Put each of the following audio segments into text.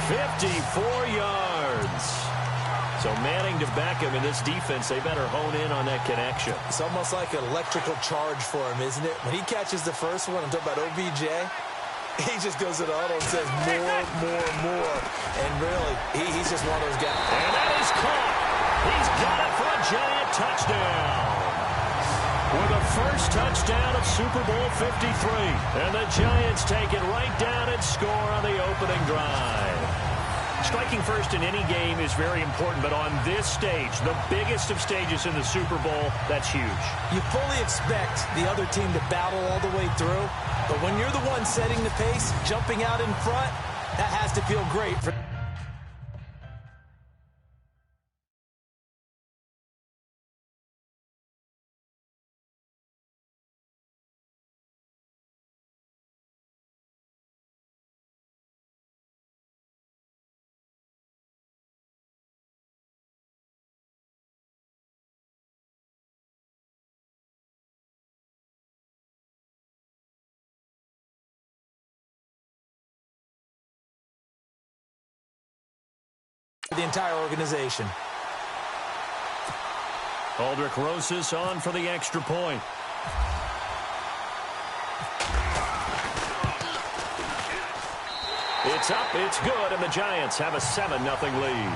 54 yards. So Manning to Beckham in this defense, they better hone in on that connection. It's almost like an electrical charge for him, isn't it? When he catches the first one, I'm talking about OBJ, he just goes to the huddle and says more. And really, he's just one of those guys. And that is caught. He's got it for a Giant touchdown. With the first touchdown of Super Bowl 53. And the Giants take it right down and score on the opening drive. Striking first in any game is very important, but on this stage, the biggest of stages in the Super Bowl, that's huge. You fully expect the other team to battle all the way through, but when you're the one setting the pace, jumping out in front, that has to feel great. The entire organization. Aldrick Rosas on for the extra point. It's up, it's good, and the Giants have a 7-0 lead.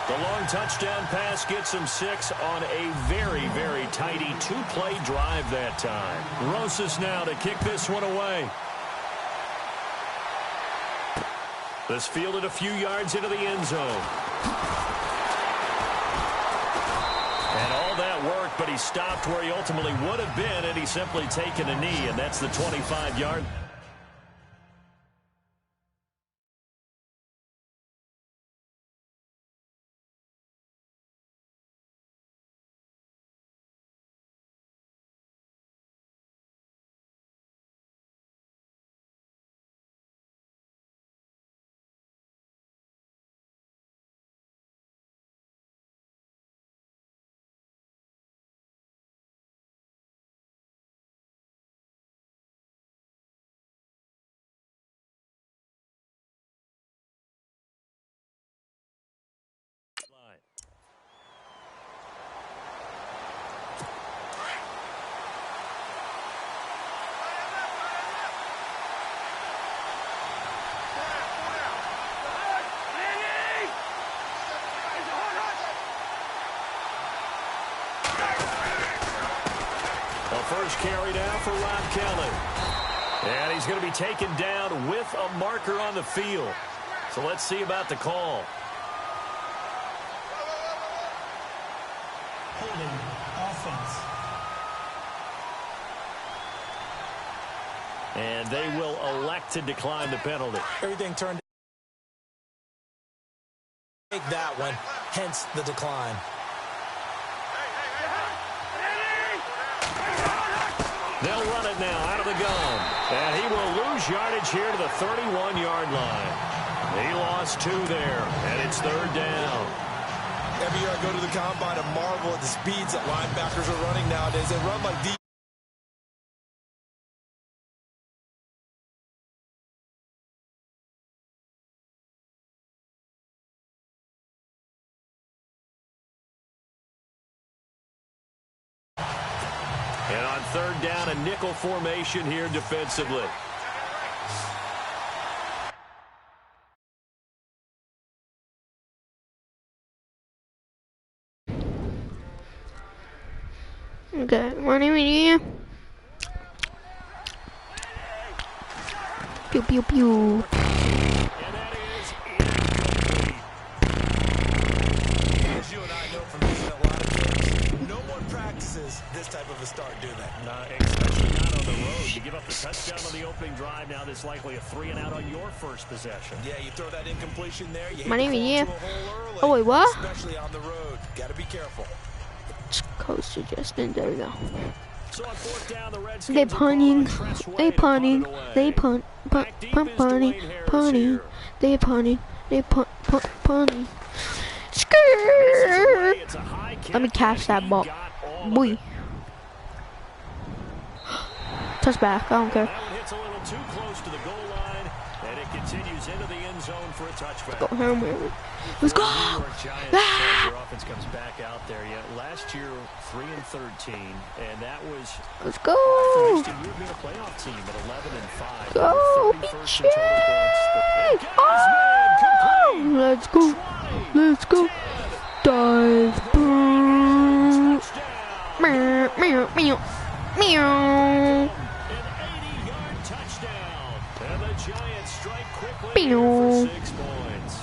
The long touchdown pass gets him 6 on a very, very tidy 2-play drive that time. Rosas now to kick this one away. This fielded a few yards into the end zone. And all that work, but he stopped where he ultimately would have been, and he's simply taken a knee, and that's the 25-yard. First carry down for Rob Kelly. And he's going to be taken down with a marker on the field. So let's see about the call. Holding offense. And they will elect to decline the penalty. Everything turned. Take that one, hence the decline. They'll run it now out of the gun. And he will lose yardage here to the 31-yard line. He lost 2 there, and it's 3rd down. Every year I go to the combine and marvel at the speeds that linebackers are running nowadays. They run like these. And on 3rd down, a nickel formation here defensively. Good morning, media. Pew, pew, pew. This type of a start, do they? Especially not on the road. You give up the touchdown on the opening drive. Now there's likely a 3-and-out on your first possession. Yeah, you throw that incompletion there. You My name is Ian. early, Oh, wait, what? Especially on the road. Got to be careful. Code suggestion. There we go. So on 4th down, the Redskins They punting. They punting. They punting. Punting. They punting. They punting. Skirt. Let me catch that ball. Boy. Touch back. I don't care. too close to the goal line, and it continues into the end zone for a touchback. Go, Hail Mary. Let's go. New York Giants, their offense comes back out there. Yeah, last year 3-13, and that was Let's go. next year being a playoff team at 11-5. Go, 31st in total points. Oh, let's go. Let's go. Dive. Boom. Meow, meow, meow. Meow. An 80-yard touchdown. And the Giants strike quickly Pew. for 6 points.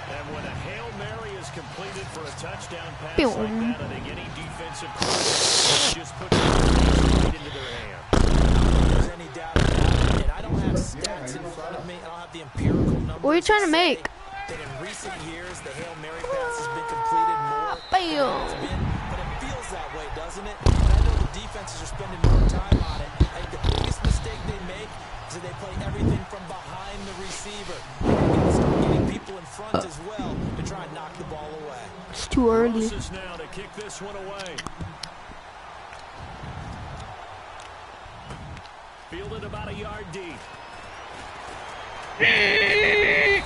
And when a Hail Mary is completed for a touchdown pass Pew. like that, I think any defensive coordinator just puts it right into their hand. There's any doubt about it. And I don't have stats in front of me. I don't have the empirical numbers. What are you trying to make? That in recent years, the Hail Mary pass has been completed more Bam. than it's been, but it feels that way, doesn't it? And I know the defenses are spending more time on it. I think the biggest mistake they make is that they play everything from behind the receiver. They're going to start getting people in front as well to try and knock the ball away. It's too early. Moses now to kick this one away. Fielded about a yard deep. And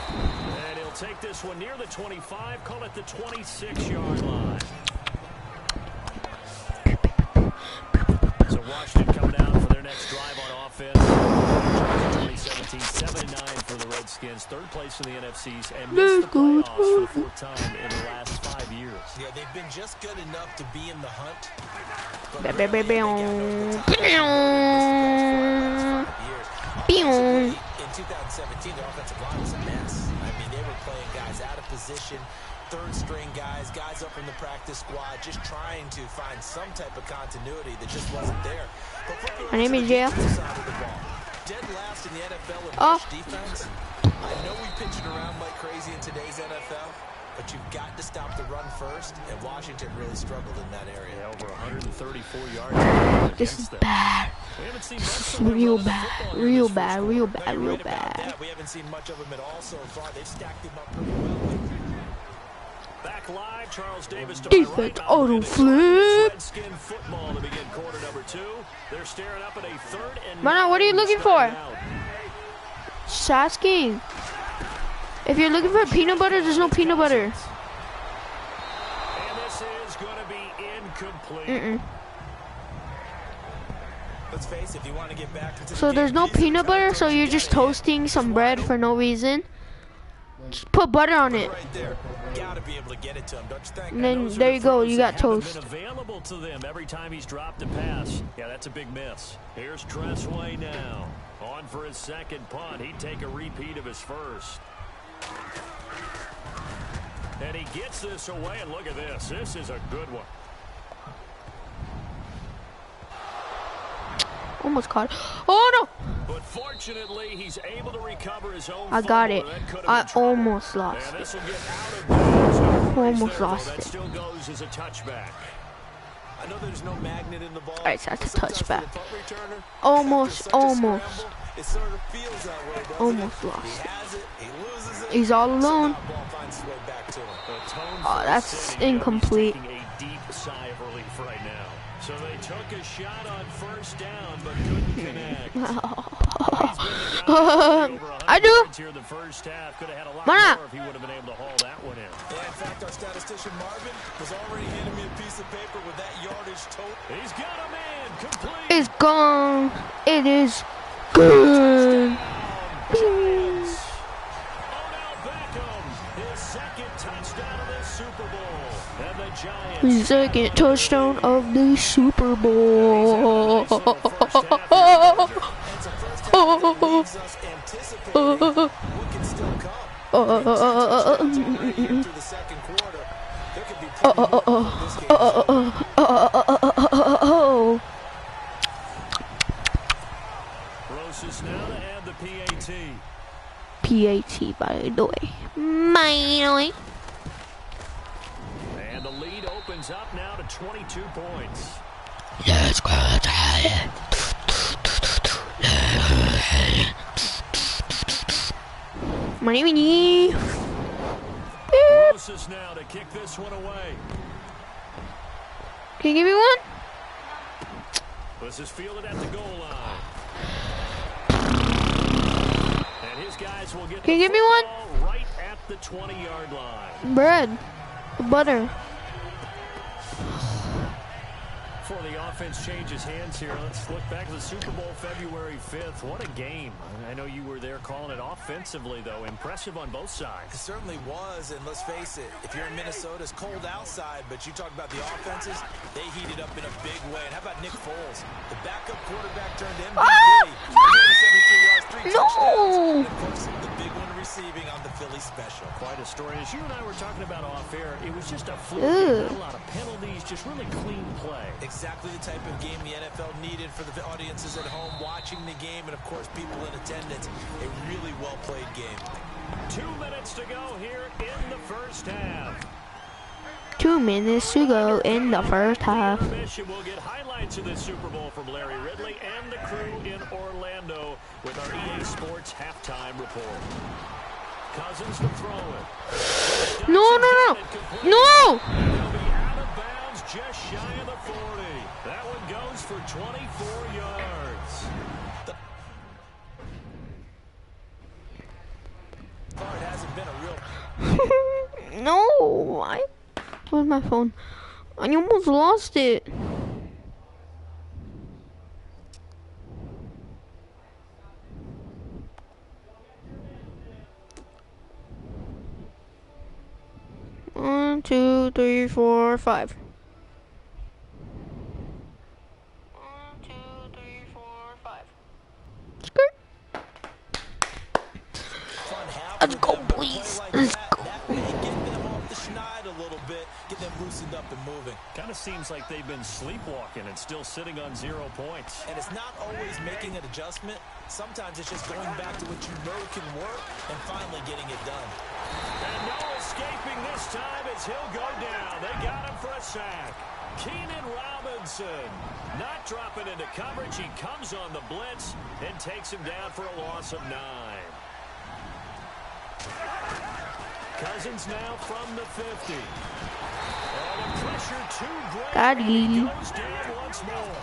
he'll take this one near the 25, call it the 26-yard line. So Washington coming out for their next drive on offense. 2017, 7-9 for the Redskins, third place in the NFCs, and missed the playoffs for the fourth time in the last 5 years. Yeah, they've been just good enough to be in the hunt. Pew. In 2017, their offensive line was a mess. I mean, they were playing guys out of position, third-string guys, guys up from the practice squad, just trying to find some type of continuity that just wasn't there. My name is Jeff. Dead last in the NFL in Oh. rush defense. I know we pitch it around like crazy in today's NFL, but you've got to stop the run first, and Washington really struggled in that area. Yeah, over 134 yards. This is bad. We haven't seen much of them Real running the bad. football here Real this bad. first Real quarter. bad. Real Right about bad. that. We haven't seen much of them at all so far. They've stacked him up pretty well. Back live, Charles Davis to Defense my right. auto flip. Redskin football to begin quarter number 2. They're staring up at a 3rd and Mana, what are you 9 looking starting for? out. Just asking. If you're looking for peanut butter, there's no peanut butter. And this is going to be incomplete. Mm-mm. Let's face it, if you want to get back into the So there's game, no easy, peanut try to butter, so throw you're it just together. toasting some bread for no reason. Just put butter on it. Right there. Gotta be able to get it to him, don't you think? And then Those are there the you go, throws you that got haven't toast. been available to them every time he's dropped a pass. Yeah, that's a big miss. Here's Tressway now. On for his second punt. He'd take a repeat of his first. And he gets this away, and look at this. This is a good one. Almost caught. Oh no! But fortunately, he's able to recover his own I got fumble, it. and that could have I been trouble. almost lost And it. this will get out of bounds. No worries Almost there, lost though. That it. still goes as a touchback. I know there's no magnet in the ball. Alright, so that's a but sometimes for touchback. the punt returner, Almost, after such a almost. scramble, it sort of feels that way, doesn't Almost it? lost He has it, he loses it. He's all alone. Somehow ball finds its way back to him. The tone Oh, for that's the city, incomplete. He's taking a deep sigh of relief right now. So they took a shot on first down, but couldn't connect. I do. Here in the first half, could have had a lot Mana. more if he would have been able to haul that one in. Yeah, in fact, our statistician Marvin was already handing me a piece of paper with that yardage total. He's got a man complete. It's gone. It is good. Giants. Odell Beckham, his second touchdown of the Super Bowl. And the Giants. Second touchdown of the Super Bowl. It's a first half that leaves us anticipating what can still come. Through the second quarter, there could be plenty more in this game. Roses now to add the PAT. PAT, by the way. And the lead opens up now to 22 points. Let's go. My name is Roses now to kick this one away. Can you give me one? This is fielded at the goal line. Giants will get Can you the give me one? football right at the 20-yard line. Bread. Butter. Before the offense changes hands here, let's look back to the Super Bowl February 5th. What a game. I know you were there calling it offensively, though. Impressive on both sides. It certainly was, and let's face it, if you're in Minnesota, it's cold outside, but you talk about the offenses, they heated up in a big way. And how about Nick Foles? The backup quarterback turned MVP. 73 yards, 3 touchdowns. And, of course, the big one receiving on the Philly special. Quite a story. As you and I were talking about off air, it was just a fluke. Not a lot of penalties, just really clean play. Exactly the type of game the NFL needed for the audiences at home watching the game and, of course, people in attendance. A really well-played game. 2 minutes to go here in the first half. 2 minutes to go in the first half. We'll get highlights of this Super Bowl from Larry Ridley and the crew in Orlando with our EA Sports halftime report. Cousins to throw it. No! They'll be out of bounds just shy of the 40. That one goes for 24 yards. It hasn't been a real... No! Where's my phone? I almost lost it. One, 2, 3, 4, 5. 1, 2, 3, 4, 5. Skirt. Let's go, please. Let's go. That may get them off the schneid a little bit, get them loosened up and moving. Kind of seems like they've been sleepwalking and still sitting on 0 points. And it's not always making an adjustment. Sometimes it's just going back to what you know can work and finally getting it done. And no escaping this time as he'll go down. They got him for a sack. Keenan Robinson not dropping into coverage. He comes on the blitz and takes him down for a loss of 9. Cousins now from the 50. And the pressure too great. Got him. Goes down once more.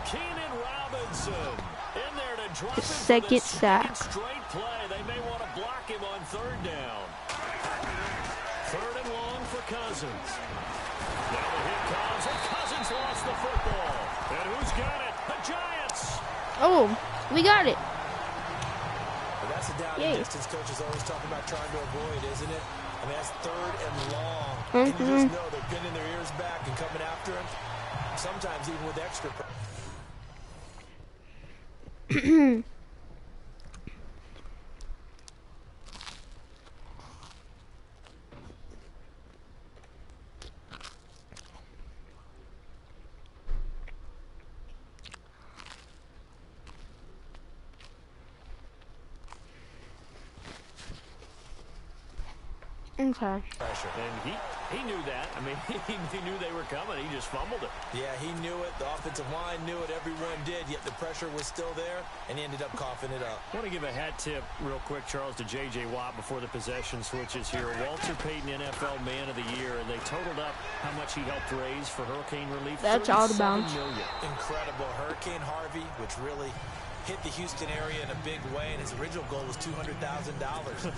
Keenan Robinson in there to drop The him for second the sack. straight play. They may want to block him on 3rd down. 3rd and long for Cousins. Now the hit comes, and Cousins lost the football. And who's got it? The Giants. Oh, we got it. But that's a down and distance coaches always talk about trying to avoid, isn't it? I mean, that's 3rd and long. And you just know they're pinning their ears back and coming after him. Sometimes even with extra pressure. Okay. Pressure. And he knew that. I mean, he knew they were coming. He just fumbled it. Yeah, he knew it. The offensive line knew it. Everyone did. Yet the pressure was still there, and he ended up coughing it up. I want to give a hat tip real quick, Charles, to J.J. Watt before the possession switches here. Walter Payton, NFL Man of the Year, and they totaled up how much he helped raise for hurricane relief. That's out of bounds. $37 million. Incredible. Hurricane Harvey, which really hit the Houston area in a big way, and his original goal was $200,000.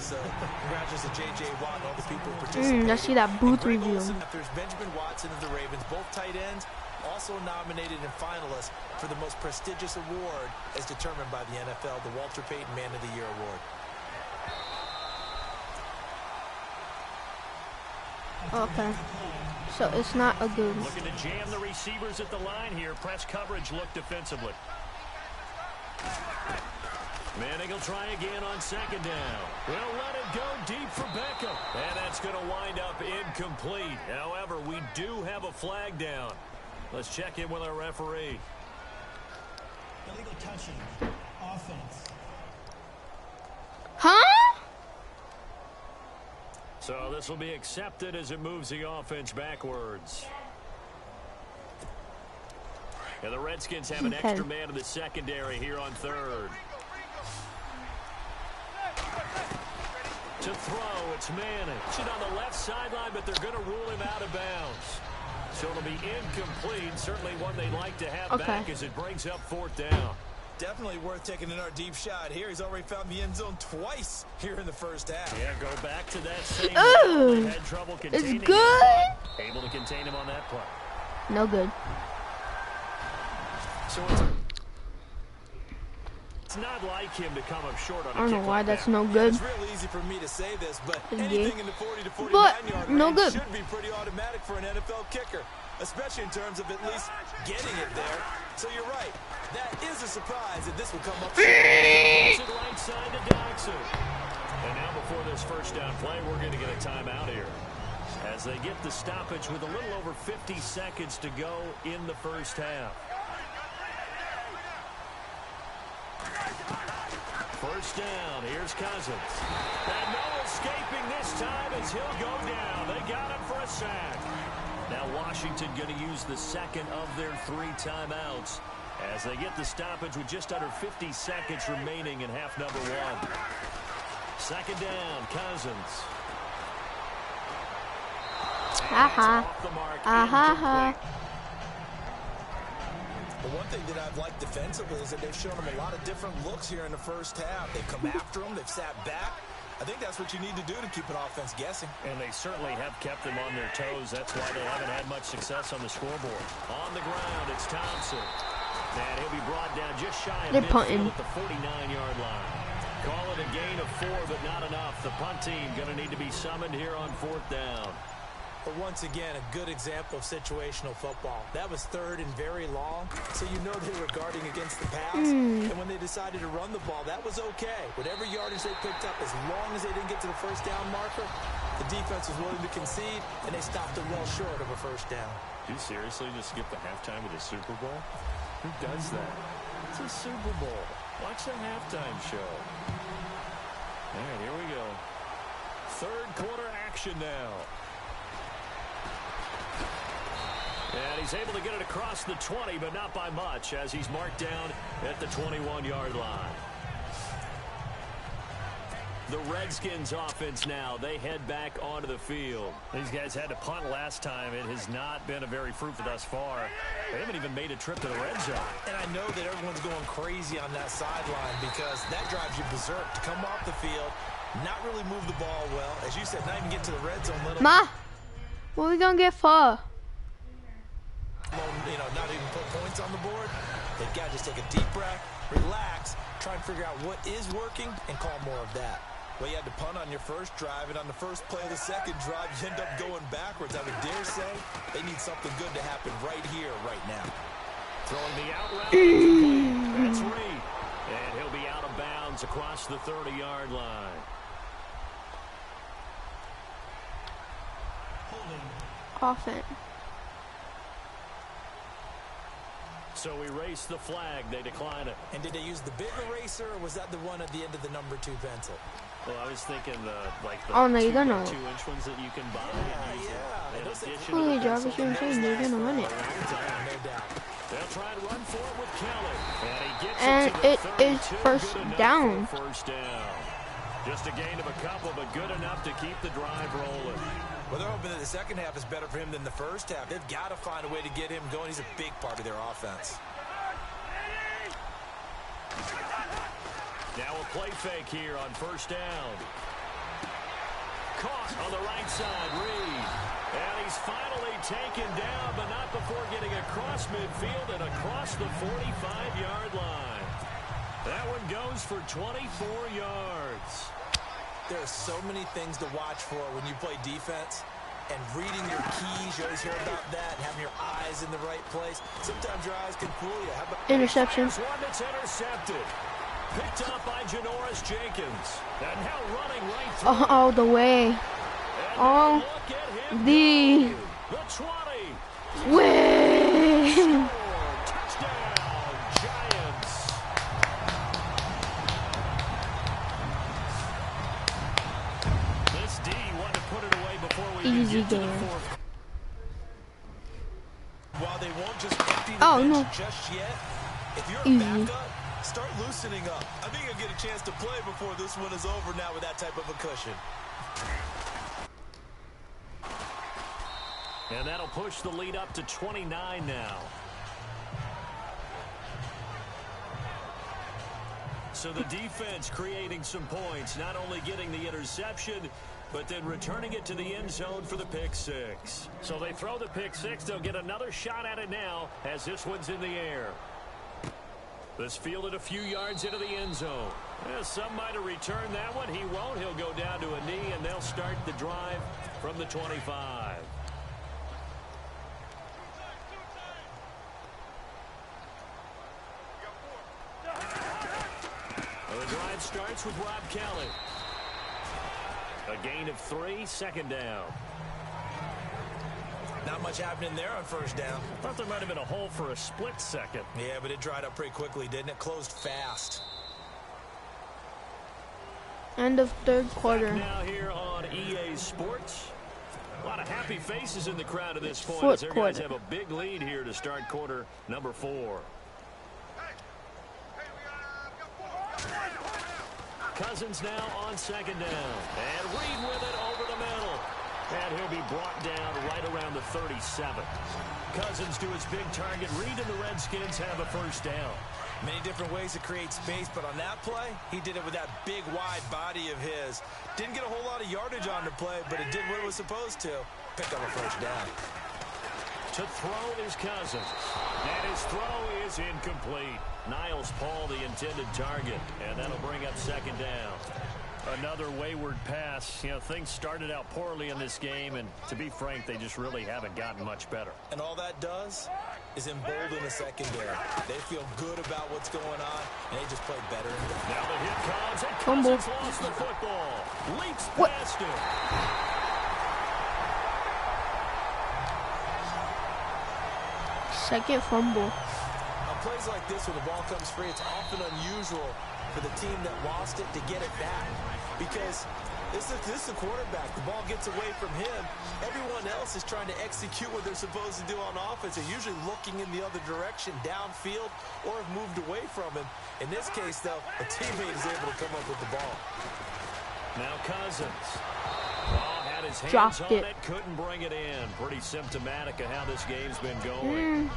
So congratulations to J.J. Watt and all the people who participated. Let's see that booth Greg review. Olsen, there's Benjamin Watson of the Ravens, both tight ends, also nominated and finalists for the most prestigious award as determined by the NFL, the Walter Payton Man of the Year Award. Okay. So it's not a good. Looking to jam the receivers at the line here. Press coverage look defensively. Manning will try again on 2nd down. We'll let it go deep for Beckham. And that's going to wind up incomplete. However, we do have a flag down. Let's check in with our referee. Illegal touching. Offense. Huh? So this will be accepted as it moves the offense backwards. And the Redskins have an extra man in the secondary here on 3rd. To throw, it's Manning. It's on the left sideline, but they're going to rule him out of bounds. So it'll be incomplete. Certainly one they'd like to have back as it brings up 4th down. Definitely worth taking another deep shot here. He's already found the end zone twice here in the first half. Yeah, go back to that same Ooh, they had trouble containing it's good. him. Able to contain him on that play. No good. So it's not like him to come up short on a I don't know kick why like that's that. no good. It's real easy for me to say this, but Yeah. anything in the 40 to 49 But yard no range good. should be pretty automatic for an NFL kicker, especially in terms of at least getting it there. So you're right. That is a surprise that this will come up. Right side to Dodson. And now before this first down play, we're going to get a timeout here. As they get the stoppage with a little over 50 seconds to go in the first half. First down, here's Cousins. And no escaping this time as he'll go down. They got him for a sack. Now Washington going to use the second of their 3 timeouts as they get the stoppage with just under 50 seconds remaining in half number 1. Second down, Cousins. Off the mark, incomplete. The one thing that I've liked defensively is that they've shown him a lot of different looks here in the first half. They've come after him. They've sat back. I think that's what you need to do to keep an offense guessing. And they certainly have kept them on their toes. That's why they haven't had much success on the scoreboard. On the ground, it's Thompson. And he'll be brought down just shy of midfield at the 49-yard line. Call it a gain of 4, but not enough. The punt team going to need to be summoned here on 4th down. But once again, a good example of situational football. That was 3rd and very long, so you know they were guarding against the pass. And when they decided to run the ball, that was okay. Whatever yardage they picked up, as long as they didn't get to the first down marker, the defense was willing to concede, and they stopped it well short of a first down. Do you seriously just skip the halftime of the Super Bowl? Who does that? It's a Super Bowl. Watch the halftime show. All right, here we go. 3rd quarter action now. And he's able to get it across the 20, but not by much, as he's marked down at the 21-yard line. The Redskins offense now, they head back onto the field. These guys had to punt last time. It has not been a very fruitful thus far. They haven't even made a trip to the red zone. And I know that everyone's going crazy on that sideline because that drives you berserk to come off the field, not really move the ball well. As you said, not even get to the red zone. Ma, what are we going to get for? Not even put points on the board. They've got to just take a deep breath, relax, try and figure out what is working, and call more of that. Well, you had to punt on your first drive, and on the first play of the second drive, you end up going backwards. I would dare say they need something good to happen right here, right now. Throwing the out route. That's Reed. And he'll be out of bounds across the 30-yard line. Offense. So we race the flag. They decline it. And did they use the big eraser, or was that the one at the end of the number 2 pencil? Well, I was thinking the oh, no, you're gonna 2-inch ones that you can buy. Holy Jarvis, you're saying you're gonna win it. They'll try and run for it with Kelly. And it is first down. First down. Just a gain of a couple, but good enough to keep the drive rolling. Well, they're hoping that the second half is better for him than the first half. They've got to find a way to get him going. He's a big part of their offense. Now a play fake here on first down. Caught on the right side, Reed. And he's finally taken down, but not before getting across midfield and across the 45-yard line. That one goes for 24 yards. There are so many things to watch for when you play defense. And reading your keys, you always hear about that, and having your eyes in the right place. Sometimes your eyes can fool you. How about interception? One that's intercepted. Picked up by Janoris Jenkins. And now running right through. All the way. All the way. Touchdown, Giants. This D wanted to put it away before we Easy get to the game. fourth. while they won't just empty the Oh, bench no. just yet, if you're Easy. a backup, start loosening up. I think you'll get a chance to play before this one is over now with that type of a cushion. And that'll push the lead up to 29 now. So the defense creating some points, not only getting the interception, but then returning it to the end zone for the pick six. So they throw the pick six. They'll get another shot at it now as this one's in the air. This fielded a few yards into the end zone. Some might have returned that one. He won't. He'll go down to a knee, and they'll start the drive from the 25. The drive starts with Rob Kelly. A gain of 3, second down. Not much happening there on first down. Thought there might have been a hole for a split second. Yeah, but it dried up pretty quickly, didn't it? Closed fast. End of third quarter. Now here on EA Sports. A lot of happy faces in the crowd at this point. Fourth As their quarter. guys have a big lead here to start quarter number 4. Cousins now on second down. And Reed with it over the middle. And he'll be brought down right around the 37. Cousins to his big target. Reed and the Redskins have a first down. Many different ways to create space, but on that play, he did it with that big, wide body of his. Didn't get a whole lot of yardage on the play, but it did what it was supposed to. Picked up a first down. To throw is Cousins. And his throw is incomplete. Niles Paul, the intended target. And that'll bring up second down. Another wayward pass. You know, things started out poorly in this game, and to be frank, they just really haven't gotten much better. And all that does is embolden the secondary. They feel good about what's going on, and they just play better. Now the hit comes, and Fumble. Cousins lost the football. Leaps What? past it. Second fumble. On plays like this, when the ball comes free, it's often unusual for the team that lost it to get it back. Because this is a quarterback. The ball gets away from him. Everyone else is trying to execute what they're supposed to do on offense. They're usually looking in the other direction, downfield, or have moved away from him. In this case, though, a teammate is able to come up with the ball. Now Cousins. Oh, had his hands Dropped on it. it, couldn't bring it in. Pretty symptomatic of how this game's been going.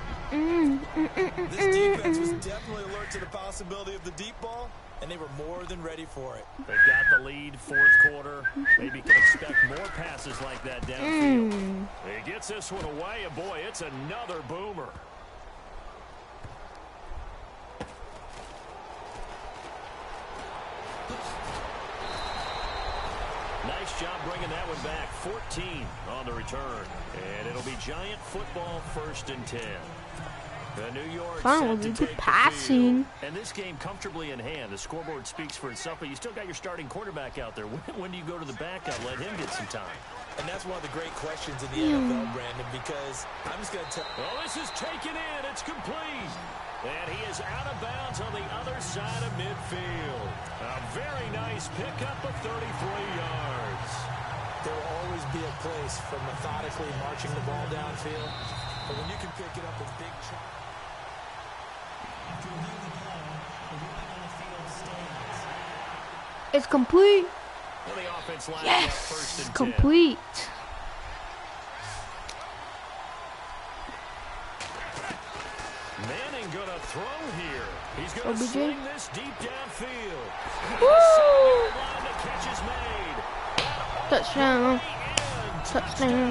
This defense was definitely alert to the possibility of the deep ball, and they were more than ready for it. They've got the lead, fourth quarter. Maybe can expect more passes like that downfield. He gets this one away, and boy, it's another boomer. Nice job bringing that one back. 14 on the return. And it'll be Giant football, 1st and 10. The New York Finally, set to good take the passing. field. And this game comfortably in hand. The scoreboard speaks for itself, but you still got your starting quarterback out there. When do you go to the backup? Let him get some time. And that's one of the great questions in the NFL, Brandon, because I'm just going to tell you. Well, this is taken in. It's complete. And he is out of bounds on the other side of midfield. A very nice pickup of 33 yards. There will always be a place for methodically marching the ball downfield. But when you can pick it up in big chunks. After review the play, the ruling on the field stands. It's complete. Well, the offense lines up Yes, 1st and 10. complete. Manning gonna throw here. He's gonna OBJ. swing this deep downfield. Woo! Line to catch is made. Touchdown. And Touchdown.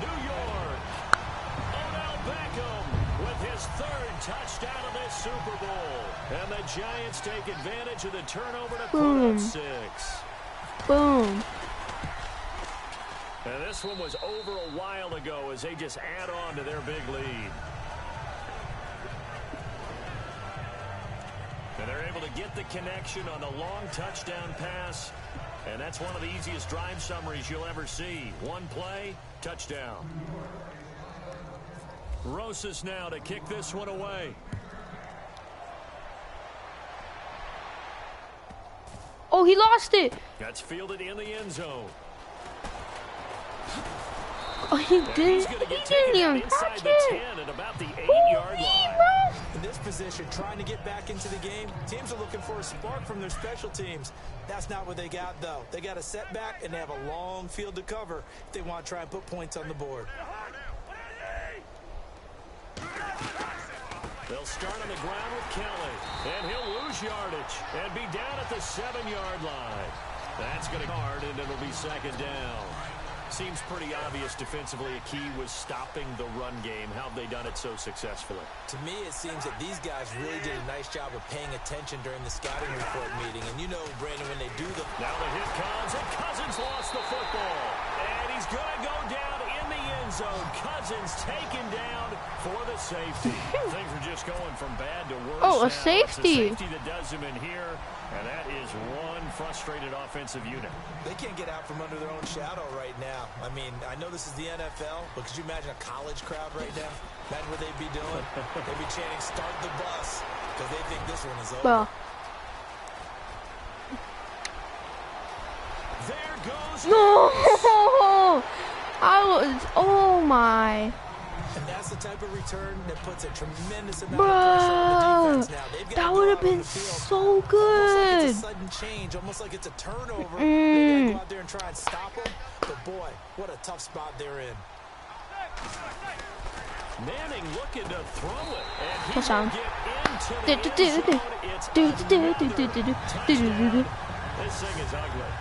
New York. Odell Beckham with his 3rd touchdown of this Super Bowl. And the Giants take advantage of the turnover to put Boom. up 6. Boom. And this one was over a while ago as they just add on to their big lead. And they're able to get the connection on the long touchdown pass. And that's one of the easiest drive summaries you'll ever see. One play, touchdown. Rosas now to kick this one away. Oh, he lost it. That's fielded in the end zone. Oh, he And he's didn't. going to He get didn't taken out even inside touch the it. 10 at about the 8-yard line. In this position, trying to get back into the game, teams are looking for a spark from their special teams. That's not what they got, though. They got a setback, and they have a long field to cover if they want to try and put points on the board. They'll start on the ground with Kelly, and he'll lose yardage and be down at the 7-yard line. That's going to guard, and it'll be second down. Seems pretty obvious defensively a key was stopping the run game. How have they done it so successfully? To me, it seems that these guys really did a nice job of paying attention during the scouting report meeting. And you know, Brandon, when they do the... Now the hit comes, and Cousins lost the football. And he's going to go down in the end zone. Cousins taken down for the safety. Things are just going from bad to worse. Oh, a now. safety. It's the safety that does him in here. And that is one frustrated offensive unit. They can't get out from under their own shadow right now. I mean, I know this is the NFL, but could you imagine a college crowd right now? Imagine what they'd be doing. They'd be chanting, "Start the bus," because they think this one is over. Well. There goes. No! I was. Oh my. And that's the type of return that puts a tremendous amount of pressure on the defense now. They've got That to would go have out on been the field. so Almost like good. it's a sudden change, almost like it's a turnover. They gotta go out there and try and stop them. But boy, what a tough spot they're in. Manning looking to throw it, and he Touchdown. will get into the end zone. It's another touchdown. This thing is ugly.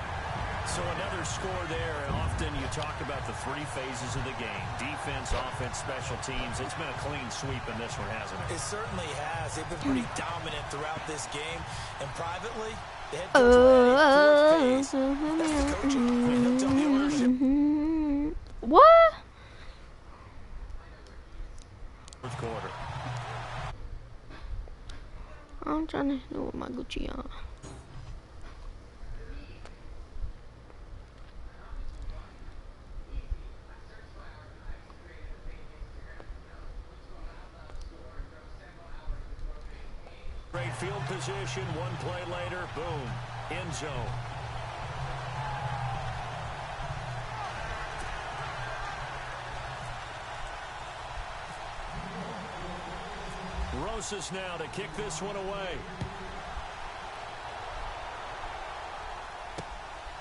So another score there, and often you talk about the three phases of the game: defense, offense, special teams. It's been a clean sweep in this one, hasn't it? It certainly has. They've been pretty dominant throughout this game. And privately, the head coach, George Pace, that's the coaching. I mean, he'll tell the ownership. What? Fourth quarter. I'm trying to do with my Gucci on. Great field position, one play later, boom, end zone. Rosas now to kick this one away.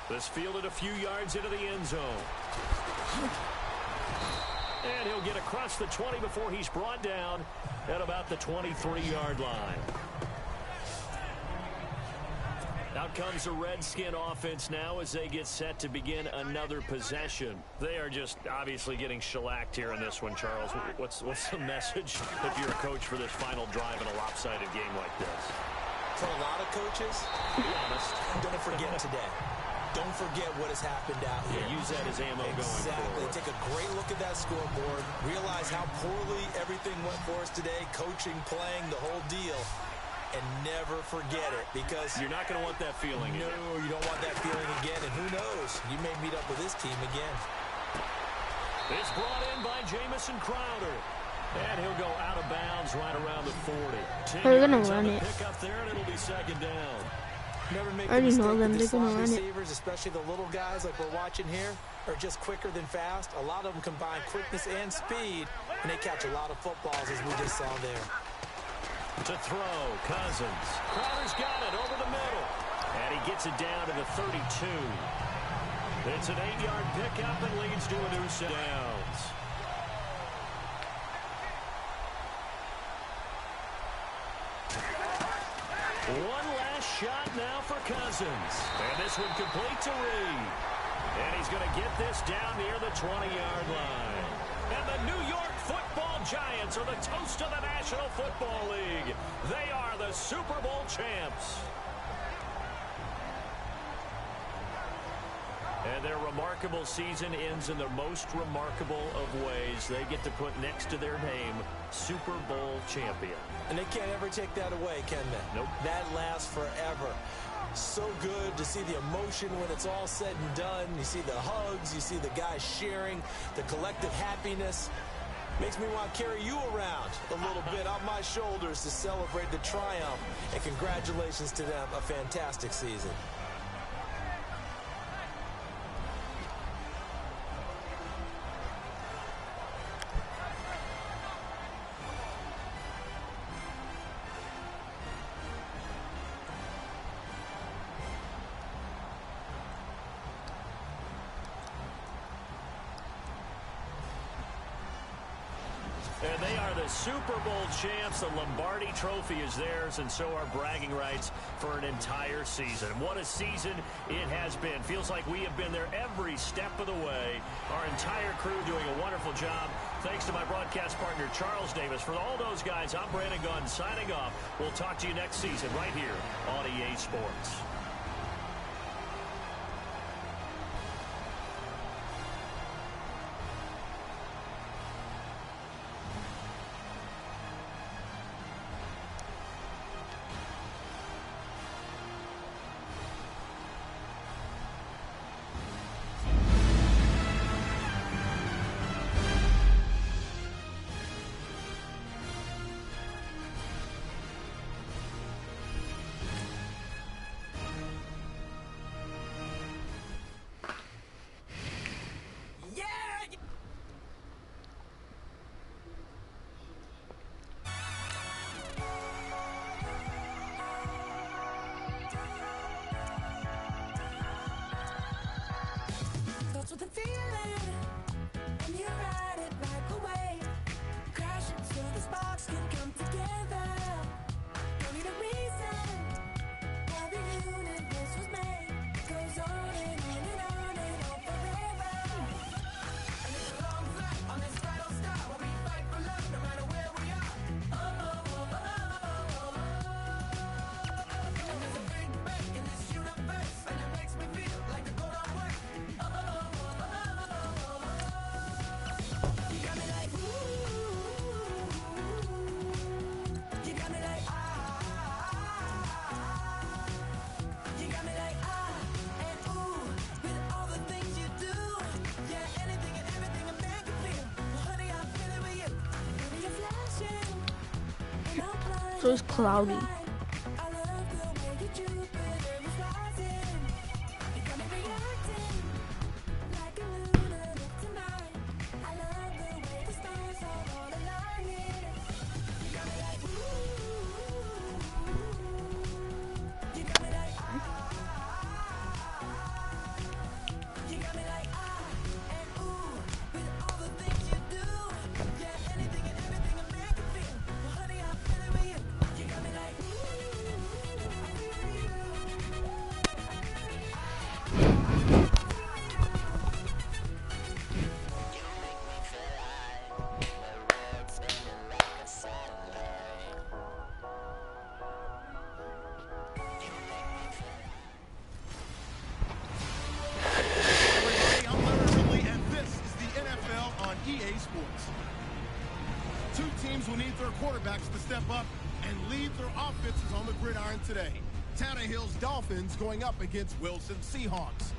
This fielded a few yards into the end zone. And he'll get across the 20 before he's brought down at about the 23-yard line. Out comes the Redskin offense now as they get set to begin another possession. They are just obviously getting shellacked here in this one, Charles. What's the message if you're a coach for this final drive in a lopsided game like this? For a lot of coaches, Be honest. don't forget today. Don't forget what has happened out here. Yeah, use that as ammo going Exactly. forward. Take a great look at that scoreboard. Realize how poorly everything went for us today. Coaching, playing, the whole deal. And never forget it, because You're not going to want that feeling. no, you don't want that feeling again. And who knows? You may meet up with this team again. It's brought in by Jamison Crowder. And he'll go out of bounds right around the 40. They're gonna yards on run the it. pick up there, and it'll be second down. Never make I the already mistake know them. that the They're gonna slot run it. receivers, especially the little guys like we're watching here, are just quicker than fast. A lot of them combine quickness and speed, and they catch a lot of footballs, as we just saw there. To throw, Cousins. Crowder's got it over the middle. And he gets it down to the 32. It's an 8-yard pickup and leads to a new set downs. One last shot now for Cousins. And this one complete to Reed. And he's going to get this down near the 20-yard line. And the New York Football Giants are the toast of the National Football League. They are the Super Bowl champs. And their remarkable season ends in the most remarkable of ways. They get to put next to their name, Super Bowl champion. And they can't ever take that away, can they? Nope. That lasts forever. So good to see the emotion when it's all said and done. You see the hugs, you see the guys sharing, the collective happiness. Makes me want to carry you around a little bit on my shoulders to celebrate the triumph. And congratulations to them, a fantastic season. And they are the the Super Bowl champs. The Lombardi Trophy is theirs, and so are bragging rights for an entire season. What a season it has been. Feels like we have been there every step of the way. Our entire crew doing a wonderful job. Thanks to my broadcast partner, Charles Davis. For all those guys, I'm Brandon Gaudin signing off. We'll talk to you next season right here on EA Sports. With the feeling, and you ride it right away. Crashing so the sparks can come together. Don't need a reason why the universe was made. It goes on and on and on and on forever. And it's a long flight on this battle star where we fight for love no matter where we are. And there's a big bang in this universe, and it makes me feel like the go don't work. So it's cloudy. Two teams will need their quarterbacks to step up and lead their offenses on the gridiron today. Tannehill's Dolphins going up against Wilson's Seahawks.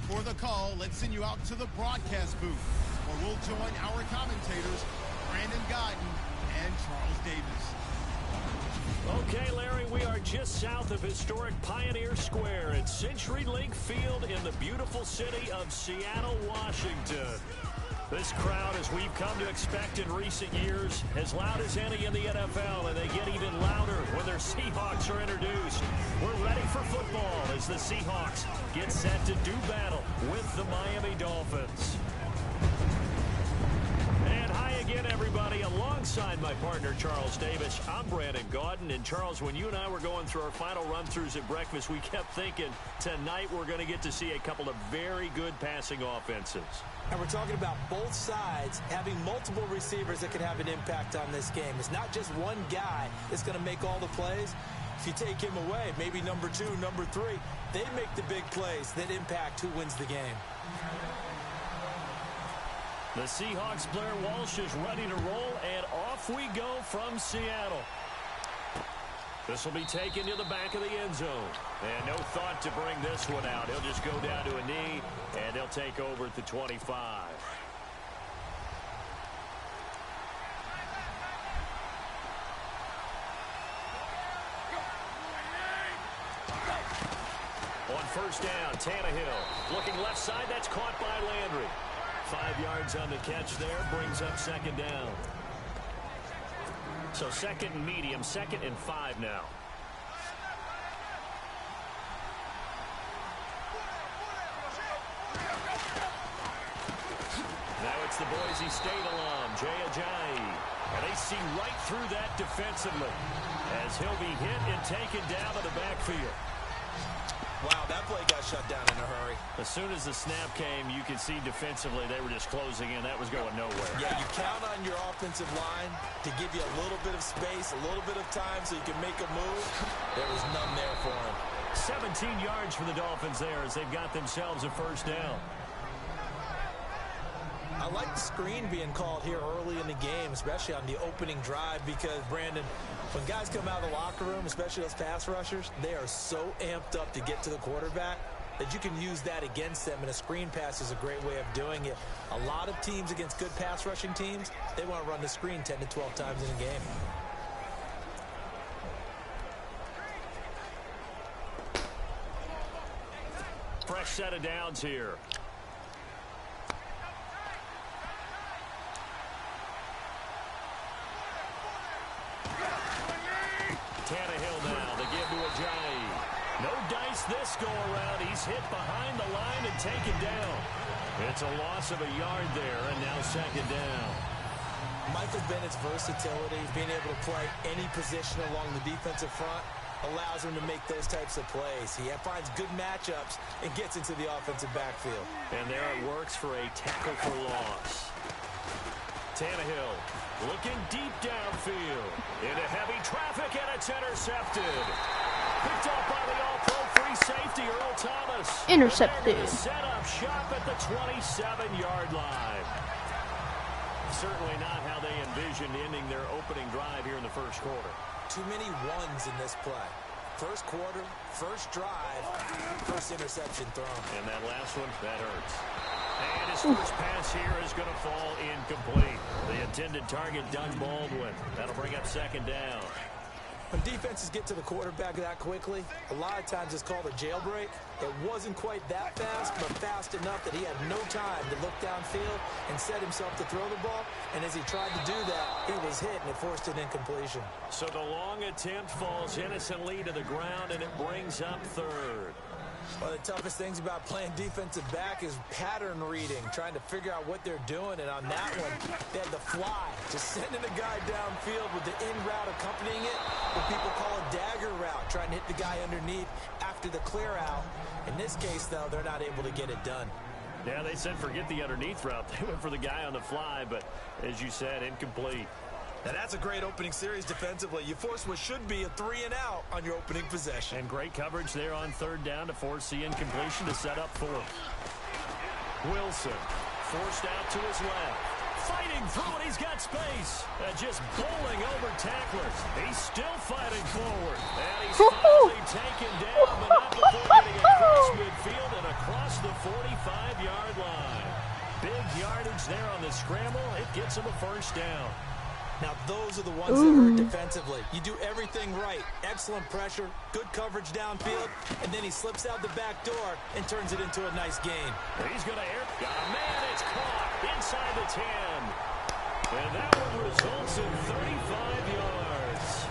For the call, let's send you out to the broadcast booth, where we'll join our commentators, Brandon Gaudin and Charles Davis. Okay, Larry, we are just south of historic Pioneer Square at CenturyLink Field in the beautiful city of Seattle, Washington. This crowd, as we've come to expect in recent years, as loud as any in the NFL, and they get even louder when their Seahawks are introduced. We're ready for football as the Seahawks get set to do battle with the Miami Dolphins. And hi again, everybody. Alongside my partner, Charles Davis, I'm Brandon Gaudin. And Charles, when you and I were going through our final run-throughs at breakfast, we kept thinking tonight we're going to get to see a couple of very good passing offenses. And we're talking about both sides having multiple receivers that can have an impact on this game. It's not just one guy that's going to make all the plays. If you take him away, maybe number 2, number 3, they make the big plays that impact who wins the game. The Seahawks' Blair Walsh is ready to roll, and off we go from Seattle. This will be taken to the back of the end zone. And no thought to bring this one out. He'll just go down to a knee, and they'll take over at the 25. On first down, Tannehill looking left side. That's caught by Landry. 5 yards on the catch there, brings up second down. So second and medium, 2nd and 5 now. Now it's the Boise State alum, Jay Ajayi. And they see right through that defensively as he'll be hit and taken down to the backfield. Wow, that play got shut down in a hurry. As soon as the snap came, you could see defensively they were just closing in. That was going nowhere. Yeah, you count on your offensive line to give you a little bit of space, a little bit of time so you can make a move. There was none there for him. 17 yards for the Dolphins there as they've got themselves a first down. I like the screen being called here early in the game, especially on the opening drive, because, Brandon, when guys come out of the locker room, especially those pass rushers, they are so amped up to get to the quarterback that you can use that against them, and a screen pass is a great way of doing it. A lot of teams against good pass rushing teams, they want to run the screen 10 to 12 times in a game. Fresh set of downs here. Tannehill now, they give to Ajayi. No dice this go around. He's hit behind the line and taken down. It's a loss of a yard there, and now second down. Michael Bennett's versatility, being able to play any position along the defensive front, allows him to make those types of plays. He finds good matchups and gets into the offensive backfield. And there it works for a tackle for loss. Tannehill looking deep downfield. Into heavy traffic, and it's intercepted. Picked up by the all-pro free safety, Earl Thomas. Intercepted. Set up shop at the 27-yard line. Certainly not how they envisioned ending their opening drive here in the first quarter. Too many ones in this play. First quarter, first drive, first interception thrown. And that last one, that hurts. And his first pass here is going to fall incomplete. The intended target, Doug Baldwin. That'll bring up second down. When defenses get to the quarterback that quickly, a lot of times it's called a jailbreak. It wasn't quite that fast, but fast enough that he had no time to look downfield and set himself to throw the ball. And as he tried to do that, he was hit, and it forced an incompletion. So the long attempt falls innocently to the ground, and it brings up third. One of the toughest things about playing defensive back is pattern reading, trying to figure out what they're doing. And on that one, they had the fly, just sending a guy downfield with the in route accompanying it, what people call a dagger route, trying to hit the guy underneath after the clear out. In this case, though, they're not able to get it done. Yeah, they said forget the underneath route. They went for the guy on the fly, but as you said, incomplete. Now that's a great opening series defensively. You force what should be a 3-and-out on your opening possession. And great coverage there on third down to force the incompletion to set up fourth. Wilson forced out to his left. Fighting through it, he's got space. Just bowling over tacklers. He's still fighting forward. And he's finally taken down, but not before getting across midfield and across the 45-yard line. Big yardage there on the scramble. It gets him a first down. Now, those are the ones that hurt defensively. You do everything right. Excellent pressure, good coverage downfield, and then he slips out the back door and turns it into a nice gain. He's going to air. Man, it's caught inside the 10. And that one results in 35 yards.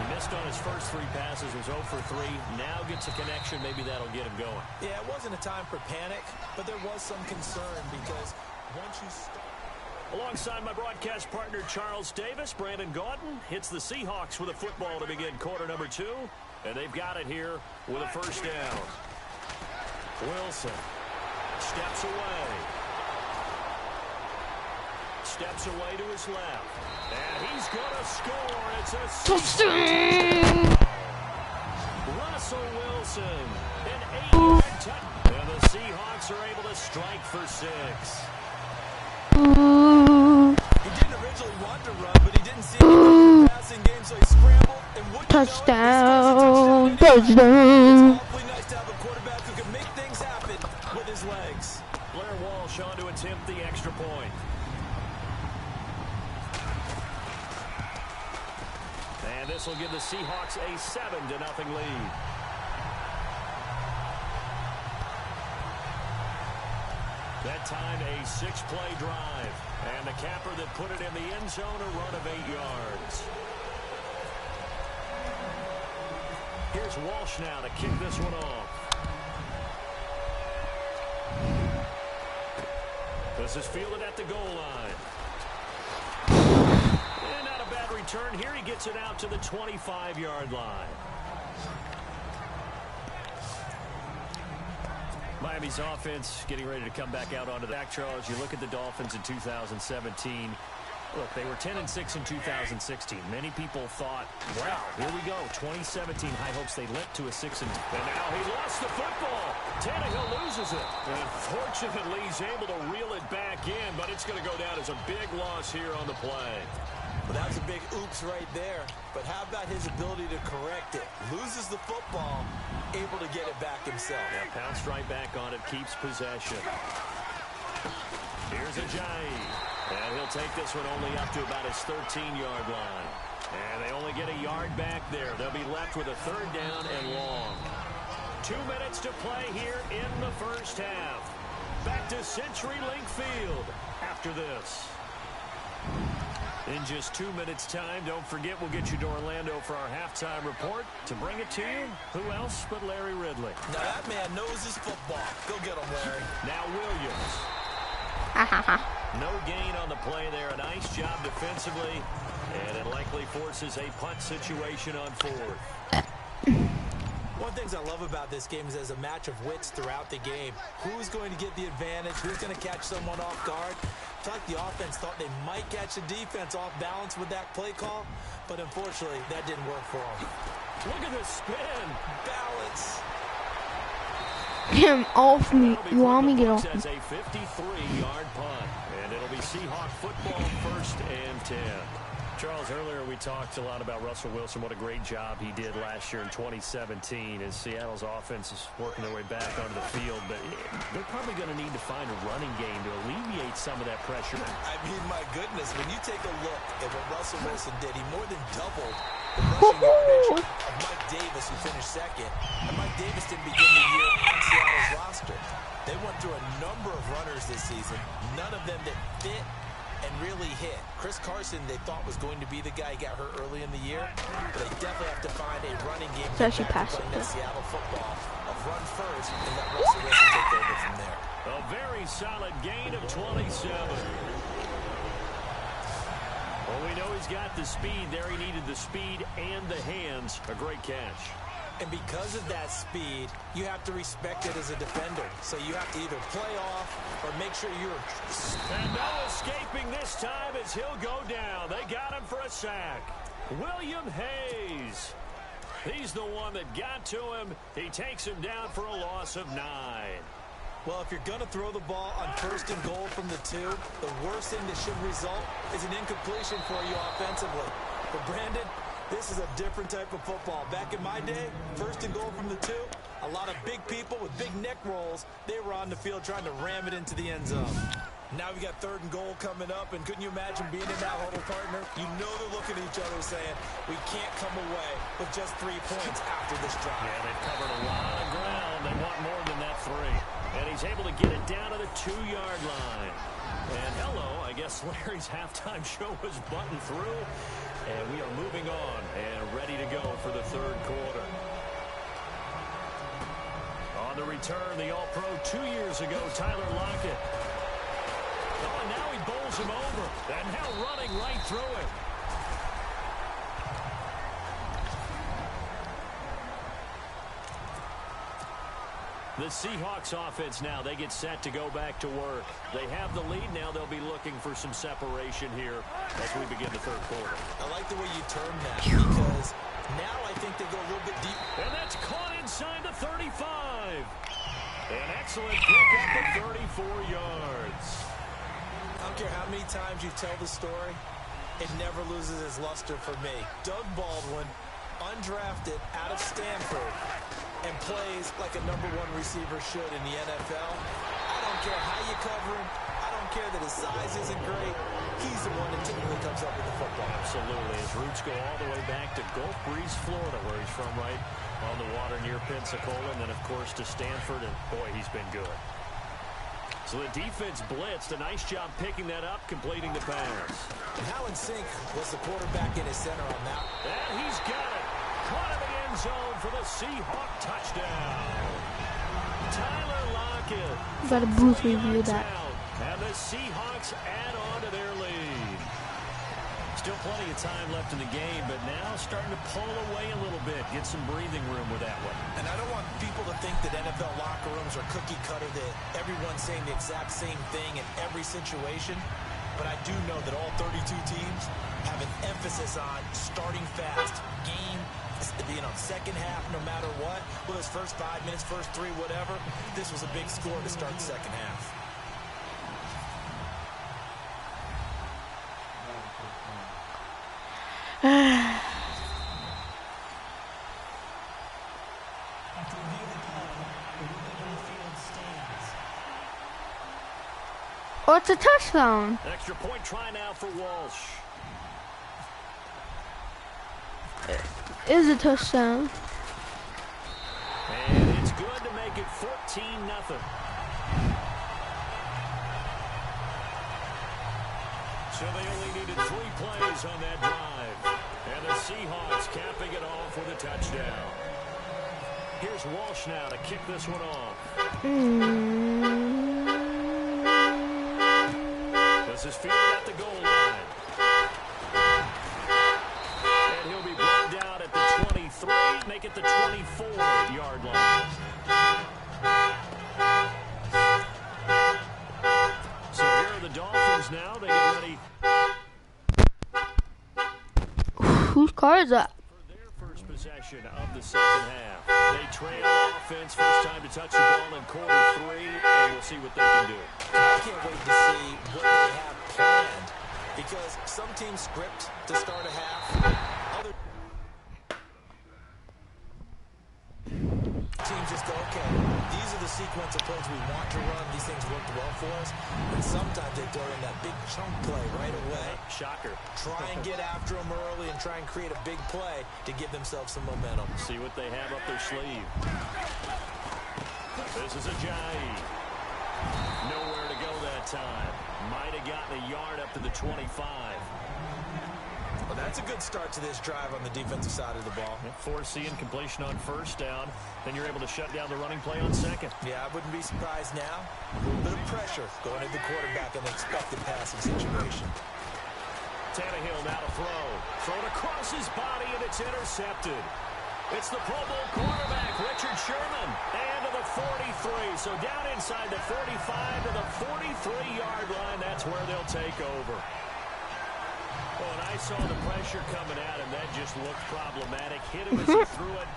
He missed on his first three passes, was 0 for 3. Now gets a connection. Maybe that'll get him going. Yeah, it wasn't a time for panic, but there was some concern because once you start... Alongside my broadcast partner, Charles Davis, Brandon Gaudin hits the Seahawks with a football to begin quarter number 2. And they've got it here with a first down. Wilson steps away. Steps away to his left. And he's going to score. It's a touchdown. Russell Wilson, an 8-yard touchdown. And the Seahawks are able to strike for 6. He didn't originally want to run, but he didn't see any passing game, so he scrambled and wouldn't Touchdown. It's awfully nice to have a quarterback who can make things happen with his legs. Blair Walsh on to attempt the extra point. And this will give the Seahawks a 7-0 lead. That time a 6-play drive. And the capper that put it in the end zone, a run of 8 yards. Here's Walsh now to kick this one off. This is fielded at the goal line. return here. He gets it out to the 25-yard line. Miami's offense getting ready to come back out onto the back, Charles. You look at the Dolphins in 2017. Look, they were 10-6 in 2016. Many people thought, wow, here we go, 2017, high hopes they leapt to a 6-2. And now he lost the football. Tannehill loses it. And fortunately, he's able to reel it back in, but it's going to go down as a big loss here on the play. Well, that was a big oops right there. But how about his ability to correct it? Loses the football, able to get it back himself. Yeah, pounced right back on it, keeps possession. Here's Ajayi. And he'll take this one only up to about his 13-yard line. And they only get a yard back there. They'll be left with a 3rd down and long. 2 minutes to play here in the first half. Back to CenturyLink Field after this. In just 2 minutes' time, don't forget we'll get you to Orlando for our halftime report. To bring it to you, who else but Larry Ridley? Now that man knows his football. Go get him, Larry. Now Williams. No gain on the play there. A nice job defensively. And it likely forces a punt situation on 4th. One of the things I love about this game is there's a match of wits throughout the game. Who's going to get the advantage? Who's going to catch someone off guard? I feel like the offense thought they might catch the defense off balance with that play call, but unfortunately, that didn't work for them. Look at the spin. Balance. Him off me. You want me to get off me? As a 53-yard punt. And it'll be Seahawk football, 1st and 10. Charles, earlier we talked a lot about Russell Wilson, what a great job he did last year in 2017 as Seattle's offense is working their way back onto the field. But they're probably going to need to find a running game to alleviate some of that pressure. I mean, my goodness, when you take a look at what Russell Wilson did, he more than doubled the rushing yardage of Mike Davis, who finished 2nd. And Mike Davis didn't begin the year on Seattle's roster. They went through a number of runners this season, none of them that fit and really hit. Chris Carson, they thought was going to be the guy who got hurt early in the year. But they definitely have to find a running game It's actually back to passive. playing that Seattle football of run first and let Russell Wilson take over from there. A very solid gain of 27. Well, we know he's got the speed there. He needed the speed and the hands. A great catch. And because of that speed, you have to respect it as a defender. So you have to either play off or make sure you're... And no escaping this time as he'll go down. They got him for a sack. William Hayes. He's the one that got to him. He takes him down for a loss of 9. Well, if you're going to throw the ball on 1st and goal from the 2, the worst thing that should result is an incompletion for you offensively. But Brandon, this is a different type of football. Back in my day, 1st and goal from the 2, a lot of big people with big neck rolls, they were on the field trying to ram it into the end zone. Now we got 3rd and goal coming up, and couldn't you imagine being in that huddle, partner? You know they're looking at each other saying, we can't come away with just 3 points after this drive. Yeah, they've covered a lot of ground. They want more than that 3. And he's able to get it down to the 2-yard line. And hello, I guess Larry's halftime show was buttoned through. And we are moving on and ready to go for the 3rd quarter. On the return, the All-Pro 2 years ago, Tyler Lockett. Oh, and now he bowls him over. And now running right through it. The Seahawks offense now, they get set to go back to work. They have the lead now. They'll be looking for some separation here as we begin the 3rd quarter. I like the way you term that because now I think they go a little bit deep. And that's caught inside the 35. An excellent pickup of 34 yards. I don't care how many times you tell the story, it never loses its luster for me. Doug Baldwin, undrafted out of Stanford, and plays like a #1 receiver should in the NFL. I don't care how you cover him. I don't care that his size isn't great. He's the one that typically comes up with the football. Absolutely. His roots go all the way back to Gulf Breeze, Florida, where he's from, right on the water near Pensacola, and then, of course, to Stanford, and, boy, he's been good. So the defense blitzed. A nice job picking that up, completing the pass. And how in sync was the quarterback in his center on that? And he's got it. Caught in the end zone for the Seahawk touchdown. Tyler Lockett. Got a booth review that. And the Seahawks add on to their lead. Still plenty of time left in the game, but now starting to pull away a little bit. Get some breathing room with that one. And I don't want people to think that NFL locker rooms are cookie cutter, that everyone's saying the exact same thing in every situation. But I do know that all 32 teams have an emphasis on starting fast. Game, being on second half no matter what. Well, those first 5 minutes, first 3, whatever. This was a big score to start the second half. After review of the play, the ruling on the field stands. Oh, it's a touchdown. Extra point try now for Walsh. Is a touchdown. And it's good to make it 14-0. So they only needed 3 plays on that drive. And the Seahawks capping it off with a touchdown. Here's Walsh now to kick this one off. This is fielded at the goal line. And he'll be brought down at the 23, make it the 24-yard line. So here are the Dolphins now. They get ready Whose car is that? for their first possession of the second half. They trail offense, first time to touch the ball in quarter 3, and we'll see what they can do. I can't wait to see what they have planned, because some teams script to start a half. Other teams just go, okay, these are the sequence of plays we want to run. These things worked well for us. And sometimes they throw in that big chunk play right away. Shocker. Try and get after them early and try and create a big play to give themselves some momentum. See what they have up their sleeve. This is Ajayi. Nowhere to go that time. Might have gotten a yard up to the 25. Well, that's a good start to this drive on the defensive side of the ball. Forcing completion on first down. Then you're able to shut down the running play on second. Yeah, I wouldn't be surprised now. A little bit of pressure going at the quarterback in the expected passing situation. Tannehill now to throw. Throw it across his body, and it's intercepted. It's the Pro Bowl quarterback, Richard Sherman, and to the 43. So down inside the 45 to the 43-yard line. That's where they'll take over. Oh, and I saw the pressure coming at him. That just looked problematic. Hit him as he threw it,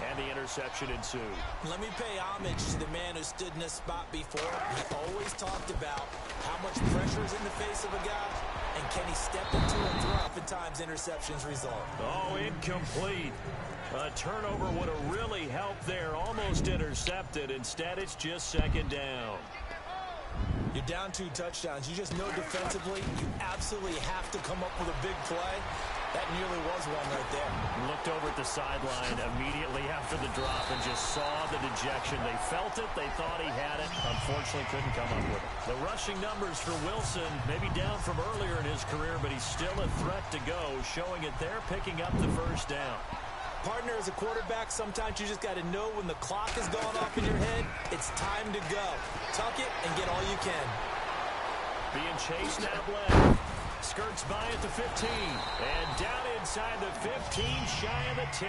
and the interception ensued. Let me pay homage to the man who stood in this spot before. He always talked about how much pressure is in the face of a guy, and can he step into it and throw. Oftentimes, interceptions result. Oh, incomplete. A turnover would have really helped there. Almost intercepted. Instead, it's just second down. You're down 2 touchdowns. You just know defensively you absolutely have to come up with a big play. That nearly was one right there. Looked over at the sideline immediately after the drop and just saw the dejection. They felt it. They thought he had it. Unfortunately, couldn't come up with it. The rushing numbers for Wilson, maybe down from earlier in his career, but he's still a threat to go, showing it there, picking up the first down. Partner, as a quarterback, sometimes you just got to know when the clock is going off in your head, it's time to go. Tuck it and get all you can. Being chased out left. Skirts by at the 15. And down inside the 15, shy of the 10.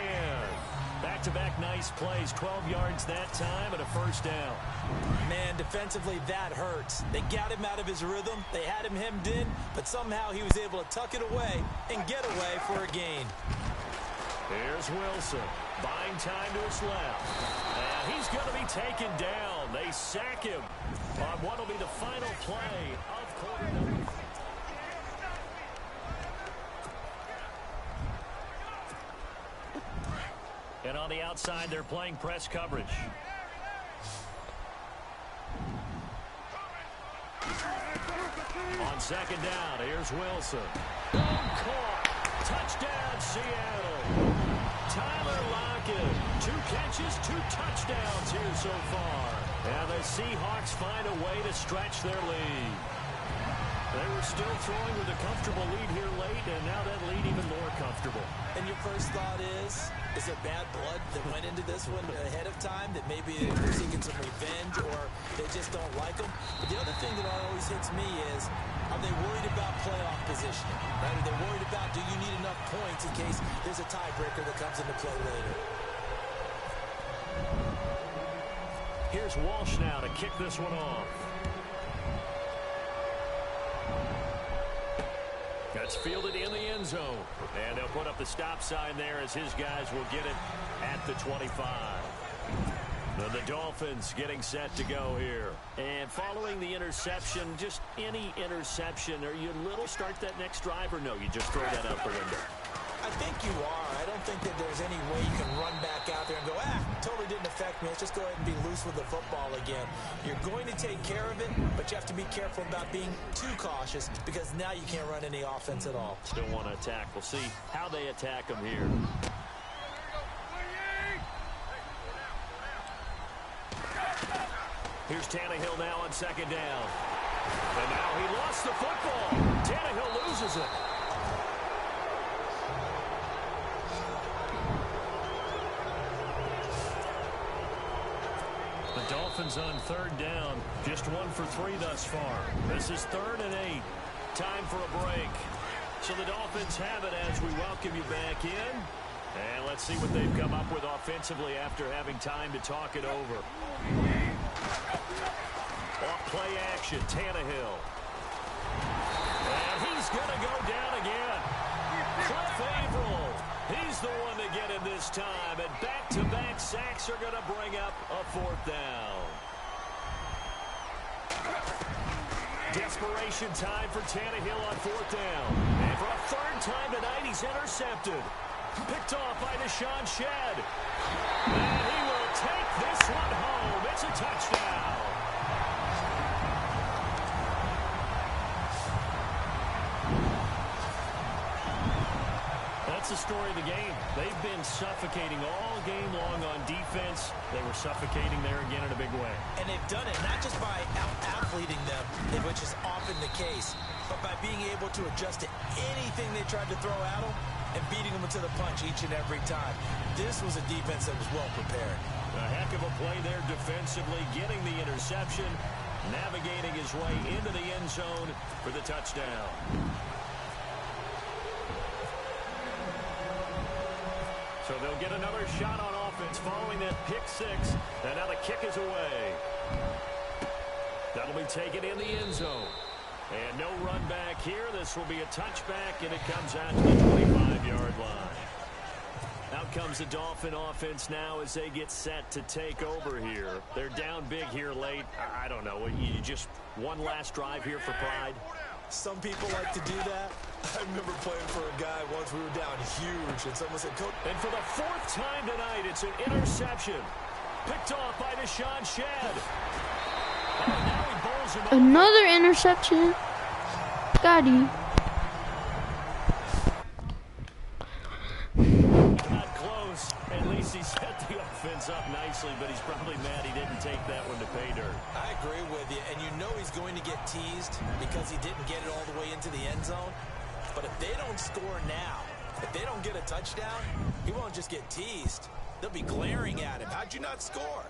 Back-to-back nice plays, 12 yards that time and a first down. Man, defensively, that hurts. They got him out of his rhythm. They had him hemmed in, but somehow he was able to tuck it away and get away for a gain. Here's Wilson, buying time to his left. And he's going to be taken down. They sack him on what will be the final play of quarter number. And on the outside, they're playing press coverage. On second down, here's Wilson. Caught. Touchdown, Seattle. Tyler Lockett, 2 catches, 2 touchdowns here so far. And the Seahawks find a way to stretch their lead. They were still throwing with a comfortable lead here late, and now that lead even more comfortable. And your first thought is there bad blood that went into this one ahead of time, that maybe they're seeking some revenge or they just don't like them? But the other thing that always hits me is, are they worried about playoff positioning? Right? Are they worried about, do you need enough points in case there's a tiebreaker that comes into play later? Here's Walsh now to kick this one off. That's fielded in the end zone. And they'll put up the stop sign there as his guys will get it at the 25. The Dolphins getting set to go here. And following the interception, just any interception, are you a little start that next drive or no? You just throw that out the window? I think you are. I don't think that there's any way you can run back out there and go, totally didn't affect me. Let's just go ahead and be loose with the football again. You're going to take care of it, but you have to be careful about being too cautious because now you can't run any offense at all. Still want to attack. We'll see how they attack them here. Here's Tannehill now on second down. And now he lost the football. Tannehill loses it. The Dolphins on third down. Just 1 for 3 thus far. This is 3rd and 8. Time for a break. So the Dolphins have it as we welcome you back in. And let's see what they've come up with offensively after having time to talk it over. Off play action, Tannehill. And he's going to go down again. Cliff Averill. He's the one to get him this time. And back-to-back sacks are going to bring up a 4th down. Desperation time for Tannehill on 4th down. And for a 3rd time tonight, he's intercepted. Picked off by Deshaun Shedd. And he will take this one home. It's a touchdown. That's the story of the game. They've been suffocating all game long on defense. They were suffocating there again in a big way. And they've done it not just by out-athleting them, which is often the case, but by being able to adjust to anything they tried to throw at them and beating them to the punch each and every time. This was a defense that was well prepared. A heck of a play there defensively, getting the interception, navigating his way into the end zone for the touchdown. So they'll get another shot on offense following that pick 6. And now the kick is away. That'll be taken in the end zone. And no run back here. This will be a touchback, and it comes out to the 25-yard line. Out comes the Dolphin offense now as they get set to take over here. They're down big here late. I don't know. You just one last drive here for pride? Some people like to do that. I remember playing for a guy once. We were down huge, and someone said, Coach. And for the 4th time tonight, it's an interception. Picked off by Deshaun Shedd. Oh, now he bowls him over. Another interception. Got him. Not close. At least he set the offense up nicely, but he's probably mad he didn't take that one to pay dirt. I agree with you, and you know he's going to get teased because he didn't get it all the way into the end zone. But if they don't score now, if they don't get a touchdown, he won't just get teased. They'll be glaring at him. How'd you not score?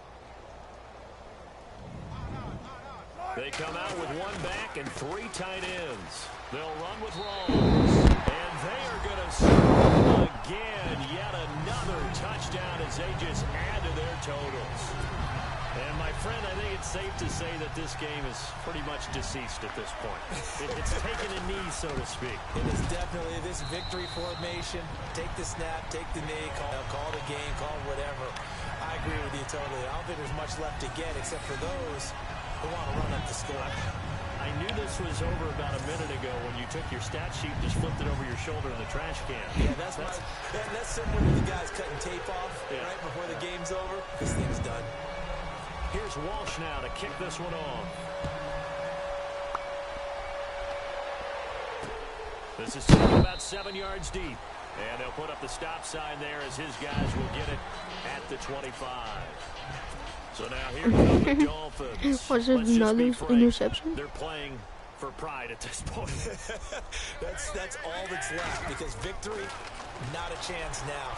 They come out with 1 back and 3 tight ends. They'll run with Rawls. And they are going to score again. Yet another touchdown as they just add to their totals. And my friend, I think it's safe to say that this game is pretty much deceased at this point. It's taken a knee, so to speak. It is definitely this victory formation. Take the snap, take the knee, call the game, call whatever. I agree with you totally. I don't think there's much left to get except for those who want to run up the score. I knew this was over about a minute ago when you took your stat sheet and just flipped it over your shoulder in the trash can. Yeah, that's similar to the guys cutting tape off right before the game's over. This thing's done. Here's Walsh now to kick this one off. This is taken about 7 yards deep. And they'll put up the stop sign there as his guys will get it at the 25. So now here come the Dolphins. Was it another interception? They're playing for pride at this point. That's all that's left, because victory, not a chance now.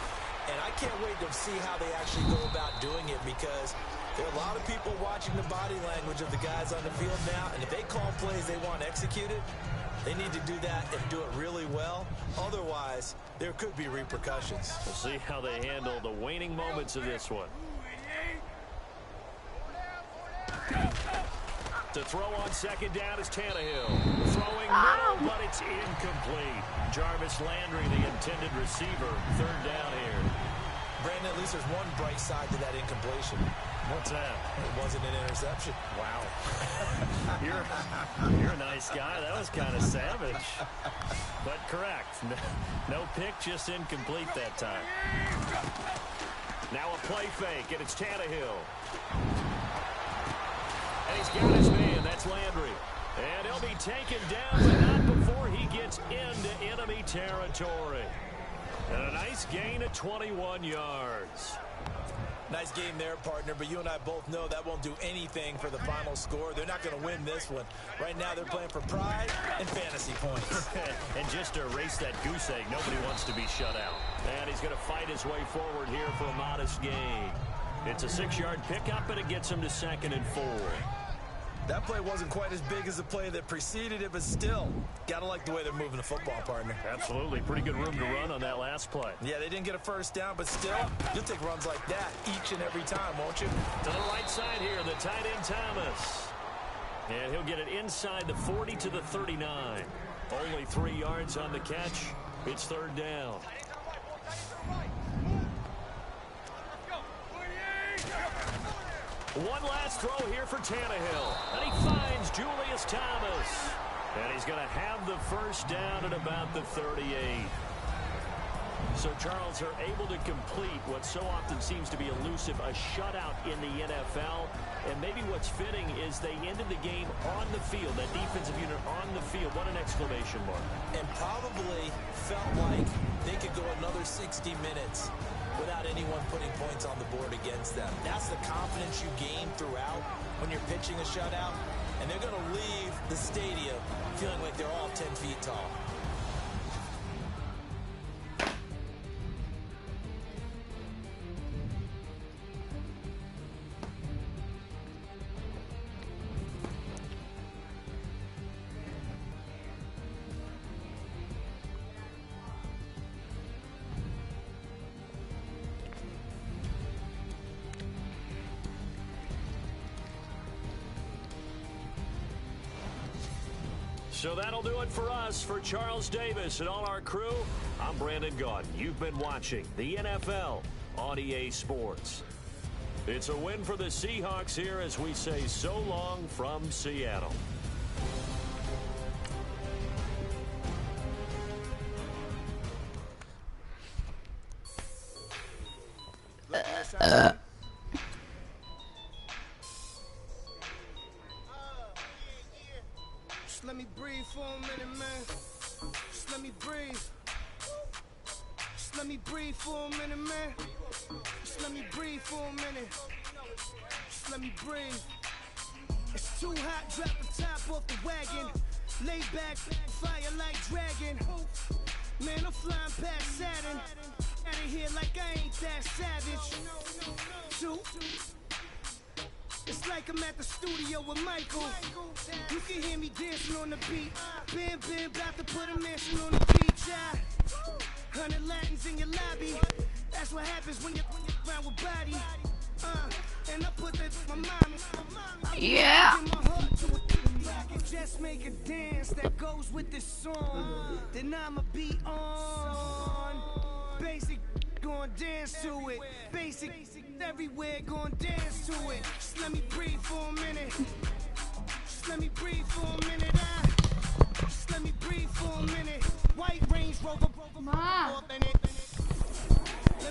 And I can't wait to see how they actually go about doing it, because there are a lot of people watching the body language of the guys on the field now, and if they call plays they want executed, they need to do that and do it really well. Otherwise, there could be repercussions. We'll see how they handle the waning moments of this one. To throw on second down is Tannehill. Throwing middle, but it's incomplete. Jarvis Landry, the intended receiver. Third down here. Brandon, at least there's one bright side to that incompletion. What's that? It wasn't an interception. Wow. You're a nice guy. That was kind of savage. But correct. No pick, just incomplete that time. Now a play fake, and it's Tannehill. And he's got his man. That's Landry. And he'll be taken down, but not before he gets into enemy territory. And a nice gain of 21 yards. Nice game there, partner, but you and I both know that won't do anything for the final score. They're not going to win this one. Right now, they're playing for pride and fantasy points. And just to erase that goose egg, nobody wants to be shut out. And he's going to fight his way forward here for a modest gain. It's a 6-yard pickup, and it gets him to 2nd and 4. That play wasn't quite as big as the play that preceded it, but still, gotta like the way they're moving the football, partner. Absolutely. Pretty good room to run on that last play. Yeah, they didn't get a first down, but still, you'll take runs like that each and every time, won't you? To the right side here, the tight end Thomas. And he'll get it inside the 40 to the 39. Only 3 yards on the catch. It's third down. One last throw here for Tannehill. And he finds Julius Thomas. And he's going to have the first down at about the 38. So, Charles, are able to complete what so often seems to be elusive, a shutout in the NFL. And maybe what's fitting is they ended the game on the field, that defensive unit on the field. What an exclamation mark. And probably felt like they could go another 60 minutes without anyone putting points on the board against them. That's the confidence you gain throughout when you're pitching a shutout. And they're going to leave the stadium feeling like they're all 10 feet tall. So that'll do it for us. For Charles Davis and all our crew, I'm Brandon Gaudin. You've been watching the NFL on EA Sports. It's a win for the Seahawks here as we say so long from Seattle. Just let me breathe for a minute, man. Just let me breathe. Just let me breathe for a minute, man. Just let me breathe for a minute. Just let me breathe. It's too hot, drop the top off the wagon. Lay back, fire like dragon. Man, I'm flying past Saturn. Out of here like I ain't that savage. Two. It's like I'm at the studio with Michael. You can hear me dancing on the beat. Bam, bam, about to put a mansion on the beach. 100 Latins in your lobby. That's what happens when you're around with body. And I put that in my mama. Yeah. I can just make a dance that goes with this song. Then I'ma be on. Basic, gon' dance to it. Basic, everywhere, gon' dance to it. Just let me breathe for a minute. Just let me breathe for a minute. Just let me breathe for a minute. White Range Rover, Ma.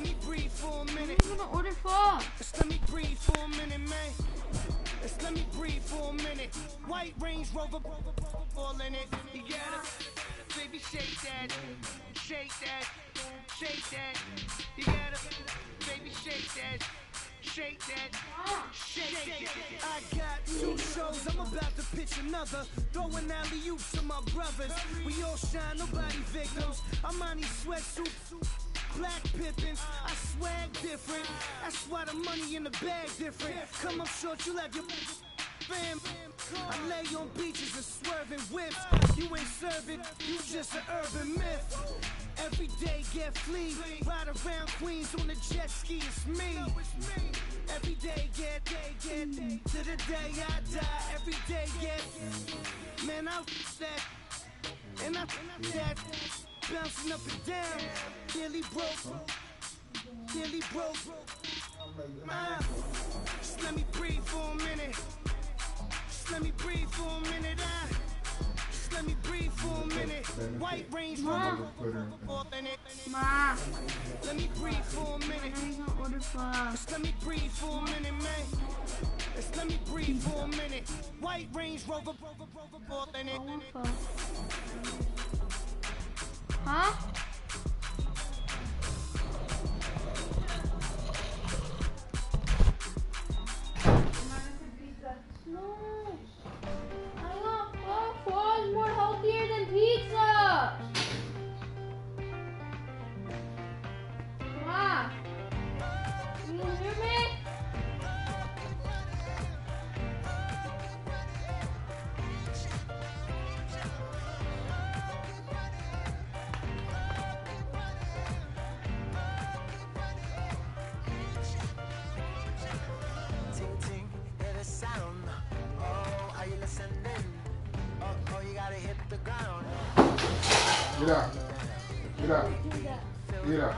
let me breathe for a minute. What are you gonna order for? Just let me breathe for a minute, man. Just let me breathe for a minute. White Range Rover, all in it. You gotta, baby, shake that, shake that, shake that. You gotta, baby, shake that, shake that, shake that. I got 2 shows, I'm about to pitch another. Throwing alley-oops to my brothers. We all shine, nobody victims. I'm on these sweatsuits, black Pippins. I swag different. That's why the money in the bag different. Come up short, you'll have your fam. I lay on beaches and swerving whips. You ain't serving, you just an urban myth. Every day get flea, ride around Queens on the jet ski, it's me. Every day get, to the day I die. Every day get, man, I that, and I that, bouncing up and down, nearly broke. Just let me breathe for a minute. Let me breathe for a minute. Just let me breathe for a minute. White Range Rover. Ma, Let me breathe for a minute. Just let me breathe for a minute, man. Just let me breathe for a minute. White Range Rover. huh? No. I want Frogs more healthier than pizza. Come on. You hear me? Ting ting, hear the sound. Oh, are you listening? Oh, you gotta hit the ground. Get out. Get out. Get out.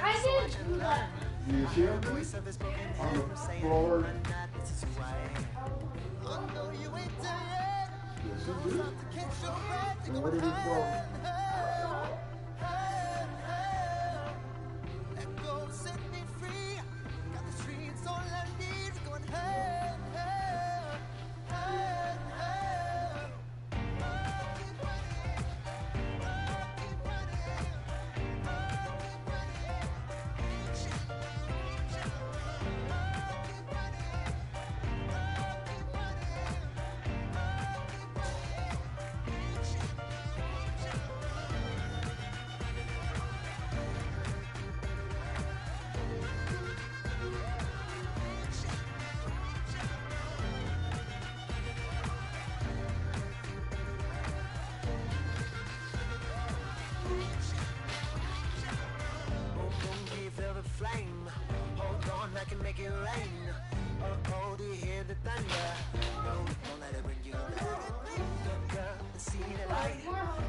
I didn't do that. You see him? On the floor. Yes, he did. And what did he fall? Let go, set me free. Got the streets all I need. Going hell, hell, hell, hell. Boom, boom, do you feel the flame? Hold on, I can make it rain. Oh, do you hear the thunder? No, don't let it bring you down. Girl, see the light.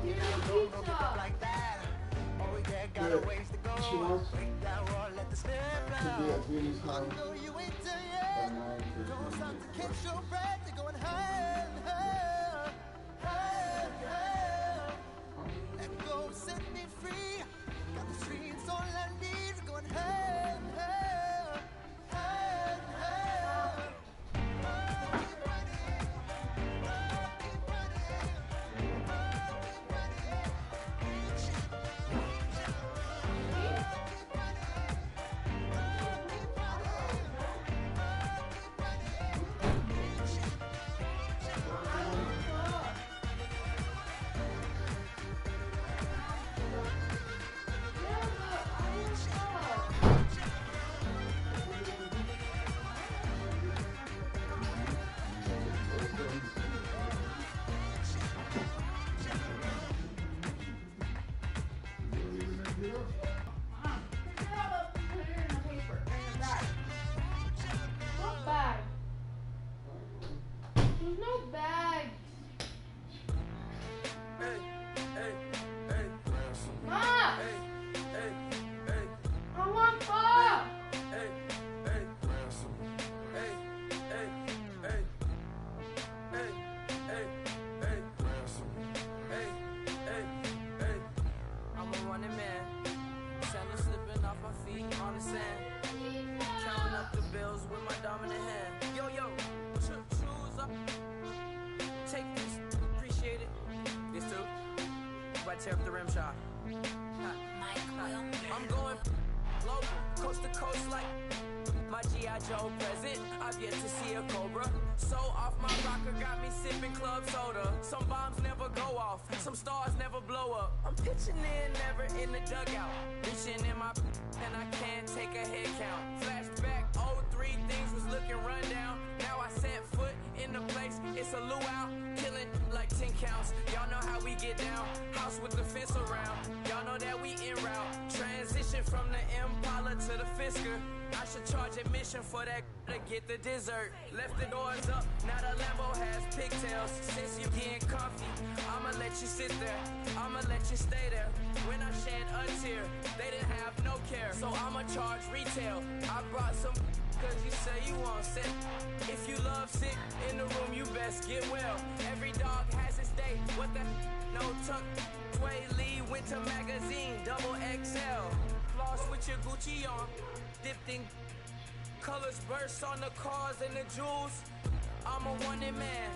You know, don't give up like that. Oh, yeah, got a ways to go. Break that wall, let the spirit To be flow. at Vinny's house. No, you ain't done yet. Don't stop to catch your breath. You're going higher, higher, higher, higher. Let go, set me free. Got the streets all I need. Going higher, higher, higher, higher. What bag? There's no bag. Ma! I want pop! I'm a running man. Sandals slipping off my feet on the sand. Counting up the bills with my dominant hand. Yo, choose up. Take this, appreciate it. This too. Right, tear up the rim shot. I'm going global, coast to coast like Joe present. I've yet to see a Cobra. So off my rocker got me sipping club soda. Some bombs never go off, some stars never blow up. I'm pitching in, never in the dugout. Reaching in my and I can't take a head count. Flashback, 03, things was looking rundown. Now I set foot in the place, it's a luau. Killing like 10 counts. Y'all know how we get down. House with the fence around. Y'all know that we en route. Transition from the Impala to the Fisker. I should charge admission for that to get the dessert. Left the doors up, now the Lambo has pigtails. Since you getting comfy, I'ma let you sit there. I'ma let you stay there. When I shed a tear, they didn't have no care. So I'ma charge retail. I brought some cause you say you want sick. If you love sick in the room, you best get well. Every dog has its day. What the no tuck. Sway Lee Winter Magazine, double XL. Floss with your Gucci on. Dipped in colors burst on the cars and the jewels. I'm a wanted man.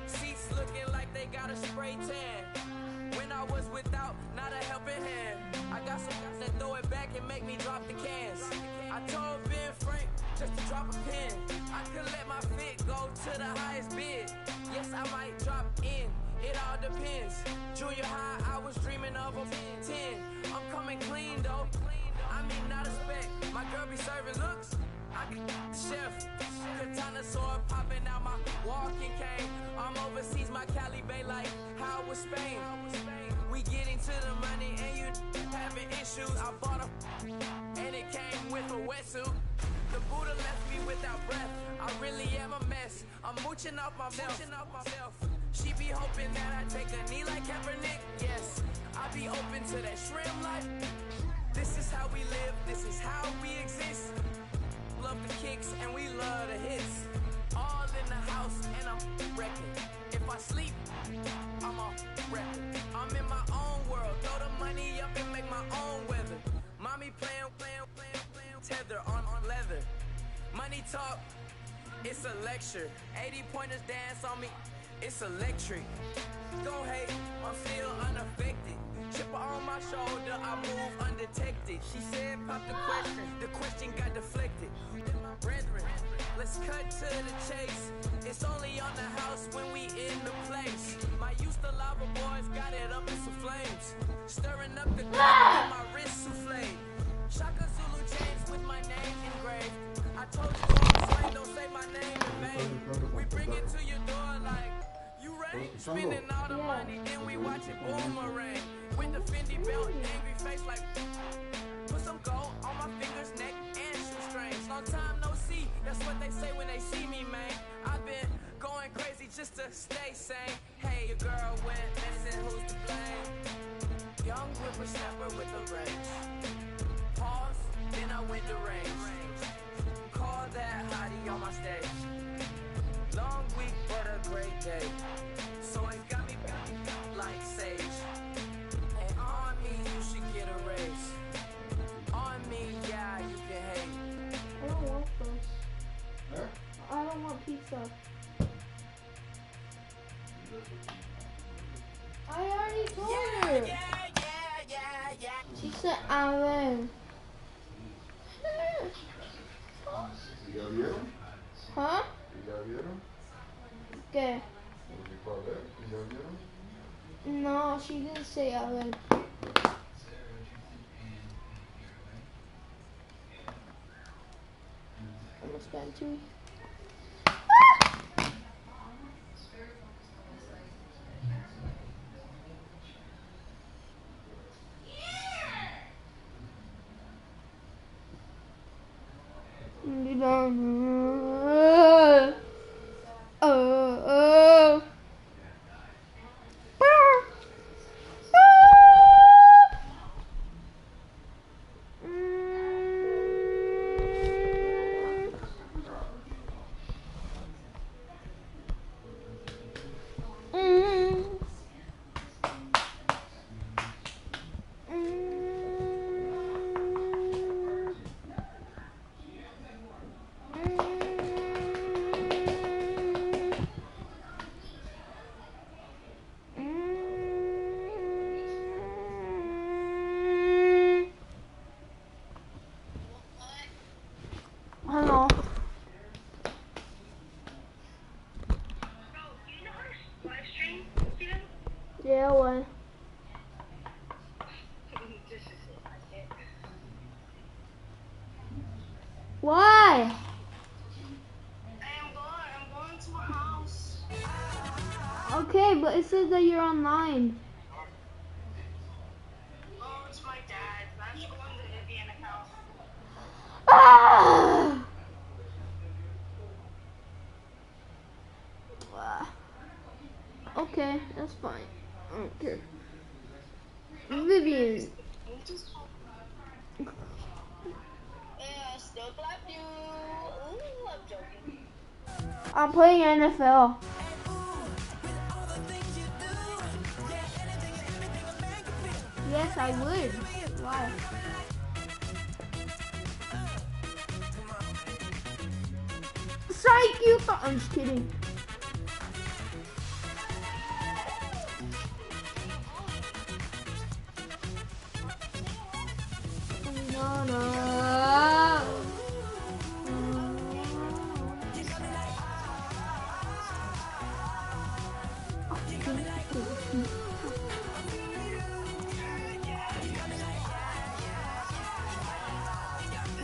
Seats looking like they got a spray tan. When I was without, not a helping hand. I got some guys that throw it back and make me drop the cans. I told Ben Frank just to drop a pin. I could let my fit go to the highest bid. Yes, I might drop in. It all depends. Junior high, I was dreaming of a 10. I'm coming clean though. I mean, not a spec. My girl be serving looks. I can chef. Katana sword popping out my walking cane. I'm overseas, my Cali Bay like how was Spain. We getting to the money and you having issues. I bought a and it came with a wetsuit. The Buddha left me without breath. I really am a mess. I'm mooching off myself. She be hoping that I take a knee like Kaepernick. Yes, I be open to that shrimp life. This is how we live, this is how we exist. Love the kicks and we love the hits. All in the house and I'm wrecking. If I sleep, I'm off record. I'm in my own world, throw the money up and make my own weather. Mommy playing tether on leather. Money talk, it's a lecture. 80 pointers dance on me, it's electric. Don't hate, I feel unaffected. Chipper on my shoulder, I move undetected. She said, pop the question got deflected. My brethren, let's cut to the chase. It's only on the house when we in the place. My used to lava boys got it up in some flames. Stirring up the ground with my wrist souffle. Shaka Zulu chains with my name engraved. I told you all the slang, don't say my name in vain. We bring it to your door like, you ready? Spending all the money, then we watch it boomerang. With the Fendi belt, angry face like, put some gold on my fingers, neck, and shoestrings. Long time no see, that's what they say when they see me, man. I've been going crazy just to stay sane. Hey, your girl went missing, who's to blame? Young whippersnapper with the rage. Pause, then I went to range. Call that hottie on my stage. Long week, but a great day. So it got me like sage. And on me, you should get a raise. On me, yeah, you can hate. I don't want this. Huh? I don't want pizza. I already told her. Yeah. She said, Alan. ¿Ya vieron? Huh? ¿Ya vieron? ¿Qué? Lo que fue a ver, ¿ya vieron? No, she didn't say Alan. Almost got to. but it says that you're online. Oh, it's my dad. I'm just going to the Vivian account. Ah! Okay, that's fine. I don't care. Vivian. Still clap you. Ooh, I'm joking. I'm playing NFL. Yes, I would. Why? Psych, you thought. I'm just kidding. No, no.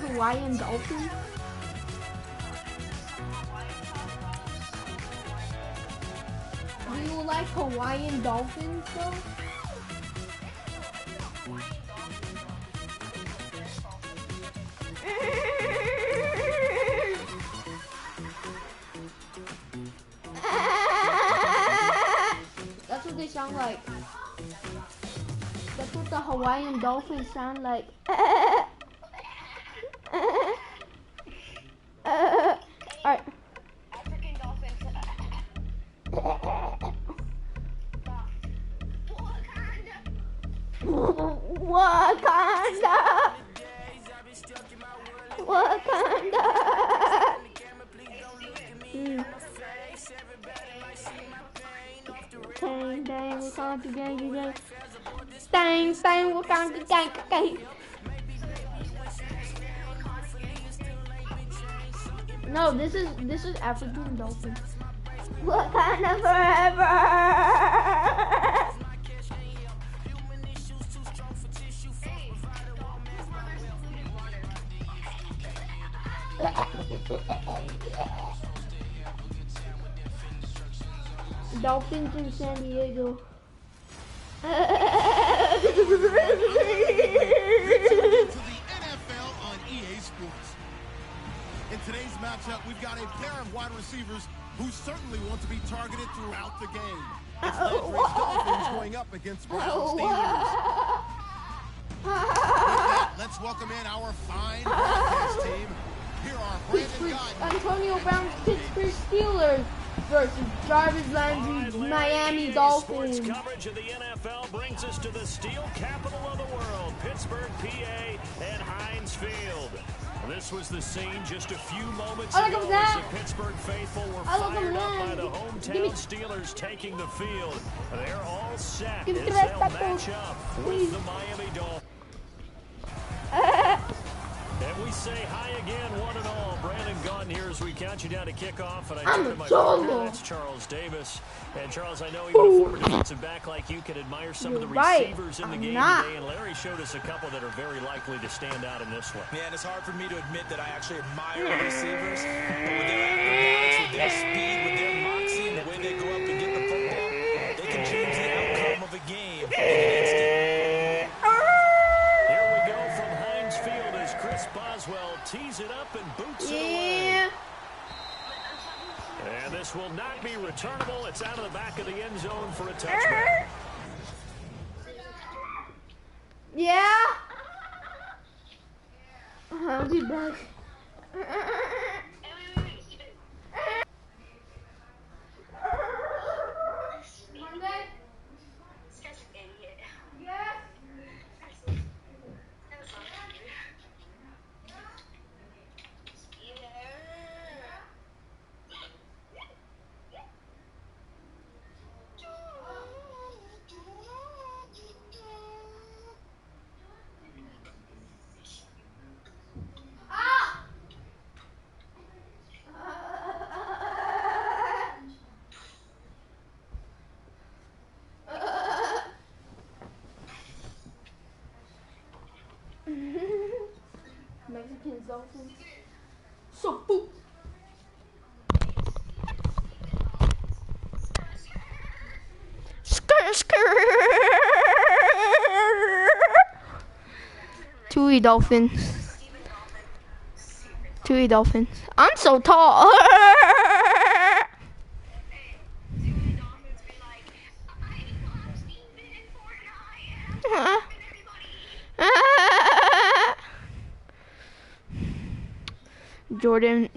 Hawaiian Dolphins? Do you like Hawaiian Dolphins though? That's what they sound like. That's what the Hawaiian Dolphins sound like. Alright. African dolphins. Wakanda. Wakanda. Dang, dang, Wakanda, gang, gang. Dang, dang, Wakanda, gang, gang. No, this is African dolphin. Wakanda forever. Dolphins in San Diego. To the NFL on EA Sports. In today's matchup, we've got a pair of wide receivers who certainly want to be targeted throughout the game. It's Landry's Dolphins going up against Brown Steelers. With that, let's welcome in our fine broadcast team. Here are Brandon Godden. Antonio Brown's Pittsburgh Steelers versus Jarvis Landry's Miami Dolphins. Sports coverage of the NFL brings us to the steel capital of the world, Pittsburgh, PA, and Heinz Field. This was the scene just a few moments ago as the Pittsburgh faithful were fired up by the hometown Steelers taking the field. They're all set as they'll match up with the Miami Dolphins. And we say hi again, one and all. Brandon Gaudin here as we count you down to kickoff. And I turn to my partner, that's Charles Davis. And Charles, I know even a former defensive back like you can admire some of the receivers in the game today. And Larry showed us a couple that are very likely to stand out in this one. Yeah, and it's hard for me to admit that I actually admire the receivers. But with their acrobatics, with their speed, with their moxie, and the way they go up and get the football, they can change the outcome of a game in an instant. Chris Boswell tees it up and boots it away. And this will not be returnable. It's out of the back of the end zone for a touchback. Yeah. I'll be back. Chewy Dolphins. Chewy Dolphins. I'm so tall. Jordan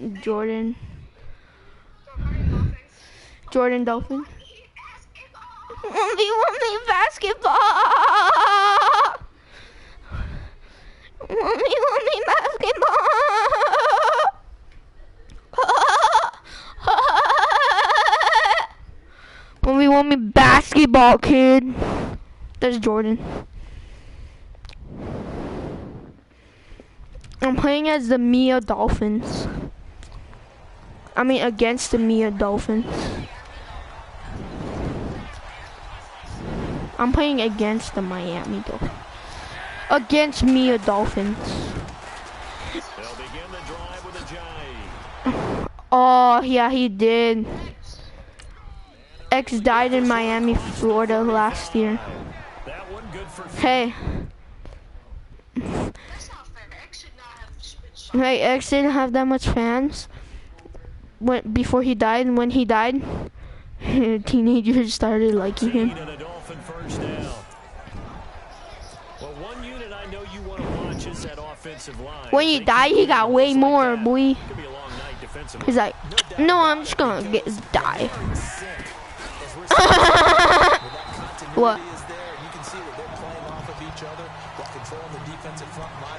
Dolphin. Want me basketball. Want me basketball. Want me basketball, kid. That's Jordan. I'm playing as the Mia Dolphins. I mean, against the Mia Dolphins. I'm playing against the Miami Dolphins. Against Mia Dolphins. They'll begin the drive with a J. Oh, yeah, he did. X died in Miami, Florida last year. That one good for Hey. Hey, X didn't have that much fans before he died. And when he died, teenagers started liking him. and a Dolphin first down. Well, one unit I know you want to watch is that offensive line. When he died, he got way more, boy. Could be a long night defensively. He's like, no, I'm just gonna die. What?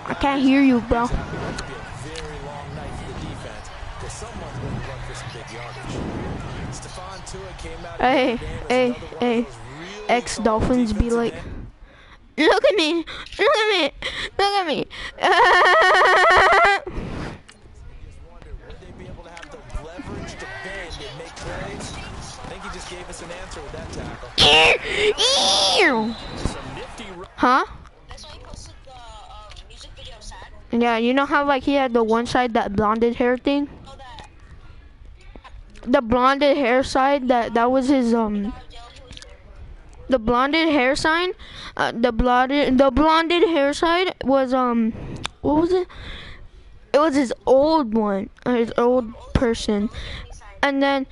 I can't hear you, bro. Hey, ex-Dolphins be like, look at me, look at me, look at me. Huh? Yeah, you know how like he had the one side, that blonded hair thing? The blonded hair side, that was his the blonded hair sign, the blonded hair side was what was it? It was his old one, his old person, and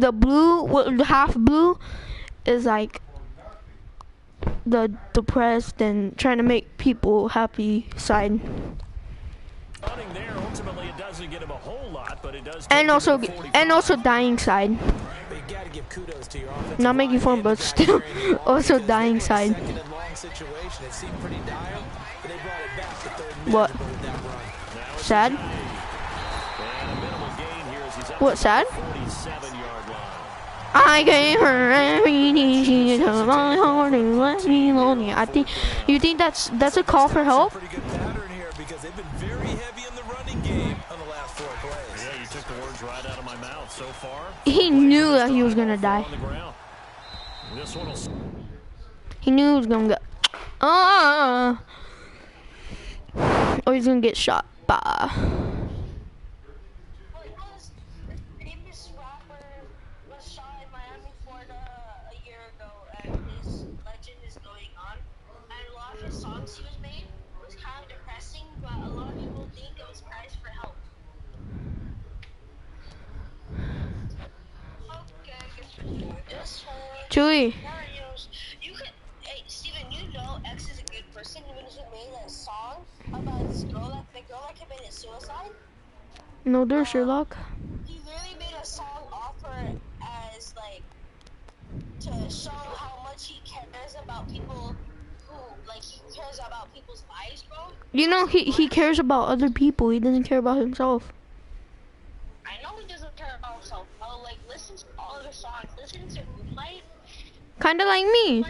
the blue, half blue, is like the depressed and trying to make people happy side. Running there, ultimately it doesn't get him a whole lot, but it does. And also dying side. Not making fun, but still also dying side. What? Sad? What, sad? I gave her everything she took my heart and let me lonely. I think you think that's a call for help? Because they've been very heavy in the running game on the last 4 plays. Yeah, you took the words right out of my mouth so far. He knew that he was gonna die. This one will... He knew he was gonna get or he's gonna get shot. Bah. Famous rapper was shot in Miami, Florida a year ago, and his legend is going on. And a lot of his songs he was made was kind of depressing, but a lot of people think it was cries for help. Okay, Chewy. You could, hey Steven, you know X is a good person when he made that song about this girl, the girl that committed suicide. No, there's Sherlock. He really made a song off her as like to show how much he cares about people who he cares about people's lives, bro. You know he cares about other people. He doesn't care about himself. I know he doesn't care about himself. I'll listen to all of the songs. Listen to Moonlight. Kinda like me.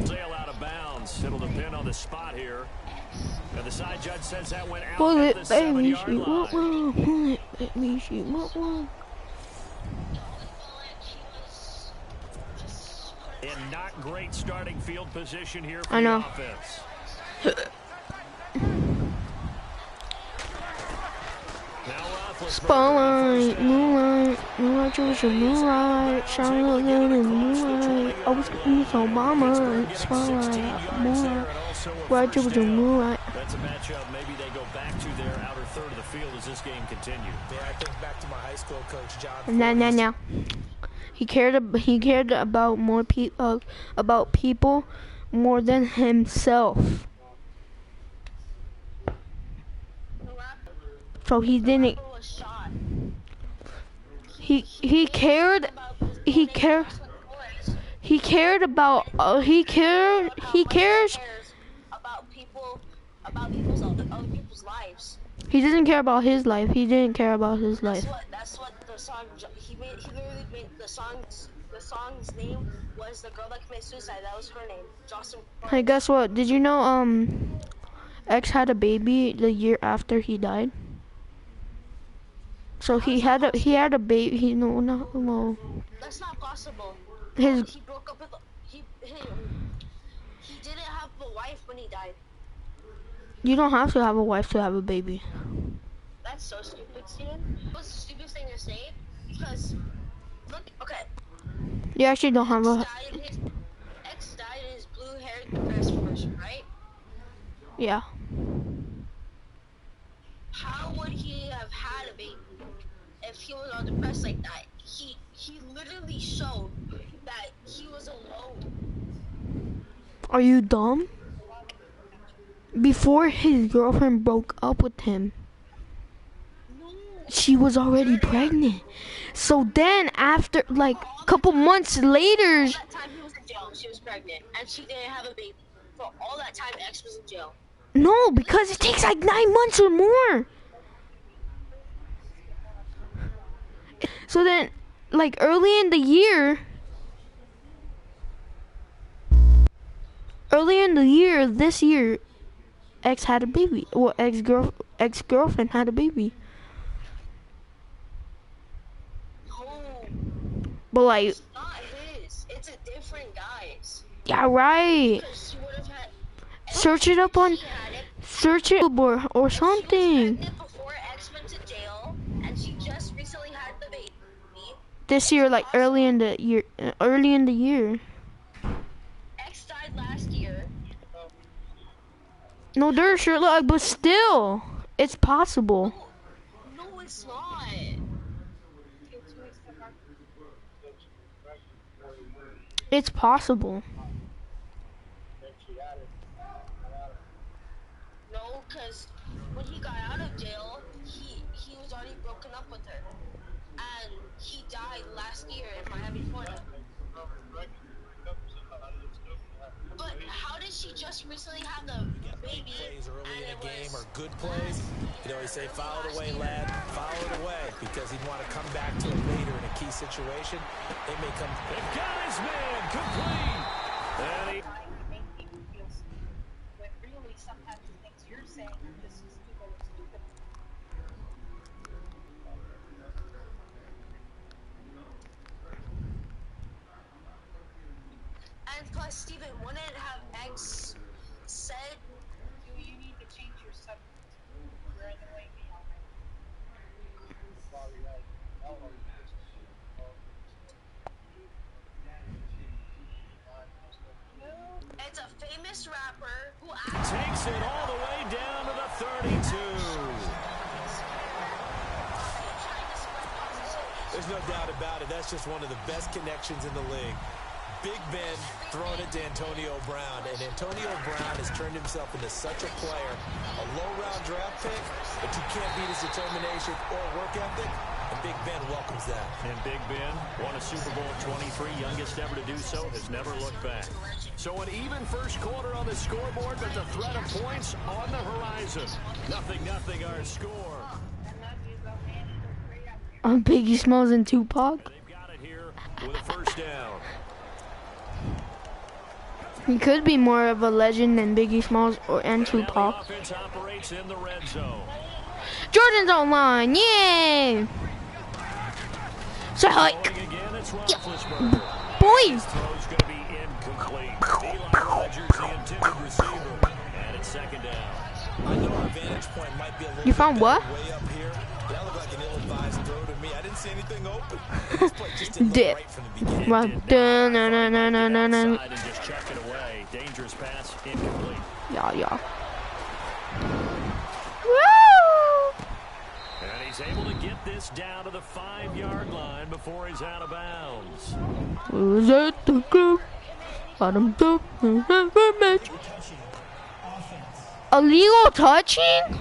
Sail out of bounds. It'll depend on the spot here. And the side judge says that went out Pull at it, the baby, 7-yard she line. want one. Pull it, baby, she want one. In not great starting field position here for I know. the offense. Now Spotlight, moonlight, moonlight, Georgia, moonlight, shine like in the moonlight. I was in Obama, spotlight, moonlight, right, Georgia, moonlight. That's a matchup maybe they go back to their outer third of the field as this game continues. Yeah, I think back to my high school coach, John. No. He cared about about people more than himself. So he didn't. He cared about he cares about other people's lives. He doesn't care about his life. He didn't care about his life. That's what the song he literally made the song's name was The Girl That Committed Suicide. That was her name. Jocelyn. Hey, guess what? Did you know X had a baby the year after he died? So he had a baby. No. That's not possible. He broke up with he didn't have a wife when he died. You don't have to have a wife to have a baby. That's so stupid, Steven. What's the stupidest thing to say? Because look, okay. You actually don't have a. X died in his blue-haired depressed version, right? Yeah. How would he have had a baby if he was all depressed like that? He literally showed that he was alone. Are you dumb? Before his girlfriend broke up with him, she was already pregnant. So then after like a couple months later, That time he was in jail, she was pregnant, and she didn't have a baby. For all that time, X was in jail. no, because it takes like 9 months or more. So then, like early in the year, this year, X had a baby. Well, ex-girlfriend had a baby. No, But like, it's not his. It's a different guy's. yeah, right. Because she would have had. Search it up on, She had it. search it or something. Pregnant before X went to jail, and she just recently had the baby. This year, like early in the year. X died last year. No, they're sure, like, but still, it's possible. No, it's not. It's possible. No, because when he got out of jail, he was already broken up with her. And he died last year in Miami, Florida. But how did she just recently have the baby? Plays early and in it a game was or good plays. You know, he say, foul it away, lad. Foul it away. Because he'd want to come back to it later in a key situation. It may come. They've got his man complete. And he when really sometimes the things you're saying are just stupid. And plus, Steven, wouldn't it have X said, do you need to change your subject? You're in the way beyond. It's a famous rapper who takes it all the way down to the 32. There's no doubt about it. That's just one of the best connections in the league. Big Ben throwing it to Antonio Brown, and Antonio Brown has turned himself into such a player, a low-round draft pick, but you can't beat his determination or work ethic, and Big Ben welcomes that. And Big Ben won a Super Bowl at 23, youngest ever to do so, has never looked back. So an even first quarter on the scoreboard, but the threat of points on the horizon. 0-0 our score. Biggie Smalls and Tupac. They've got it here with a first down. He could be more of a legend than Biggie Smalls and Now the Tupac. offense operates in the red zone. Jordan's online, yay! Say hi. Throwing again, it's Roethlisberger. Boys! Throw's going to be incomplete. Eli Rogers, the intended receiver, and it's second down. I know our vantage point might be a little You found bit what? way up here. That looked like an didn't see anything open. This play just didn't look Dip. right from the beginning. Well, Outside and just chuck it away. Dangerous pass, incomplete. Yeah. Woo! And he's able to get this down to the 5-yard line before he's out of bounds. Was it the group? Bottom top. Illegal touching?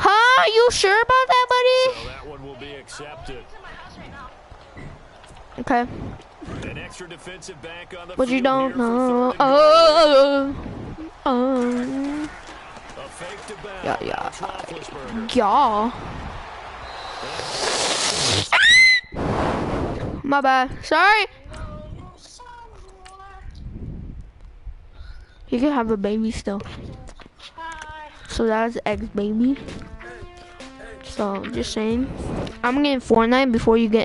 Huh? You sure about that, buddy? So that one will be accepted. Okay. An extra defensive back on the But you field don't here for know. third and goal. A fake to bounds. Yeah. Now Roethlisberger. Yeah. My bad. Sorry. You can have a baby still. So that's X baby. So just saying. I'm getting Fortnite before you get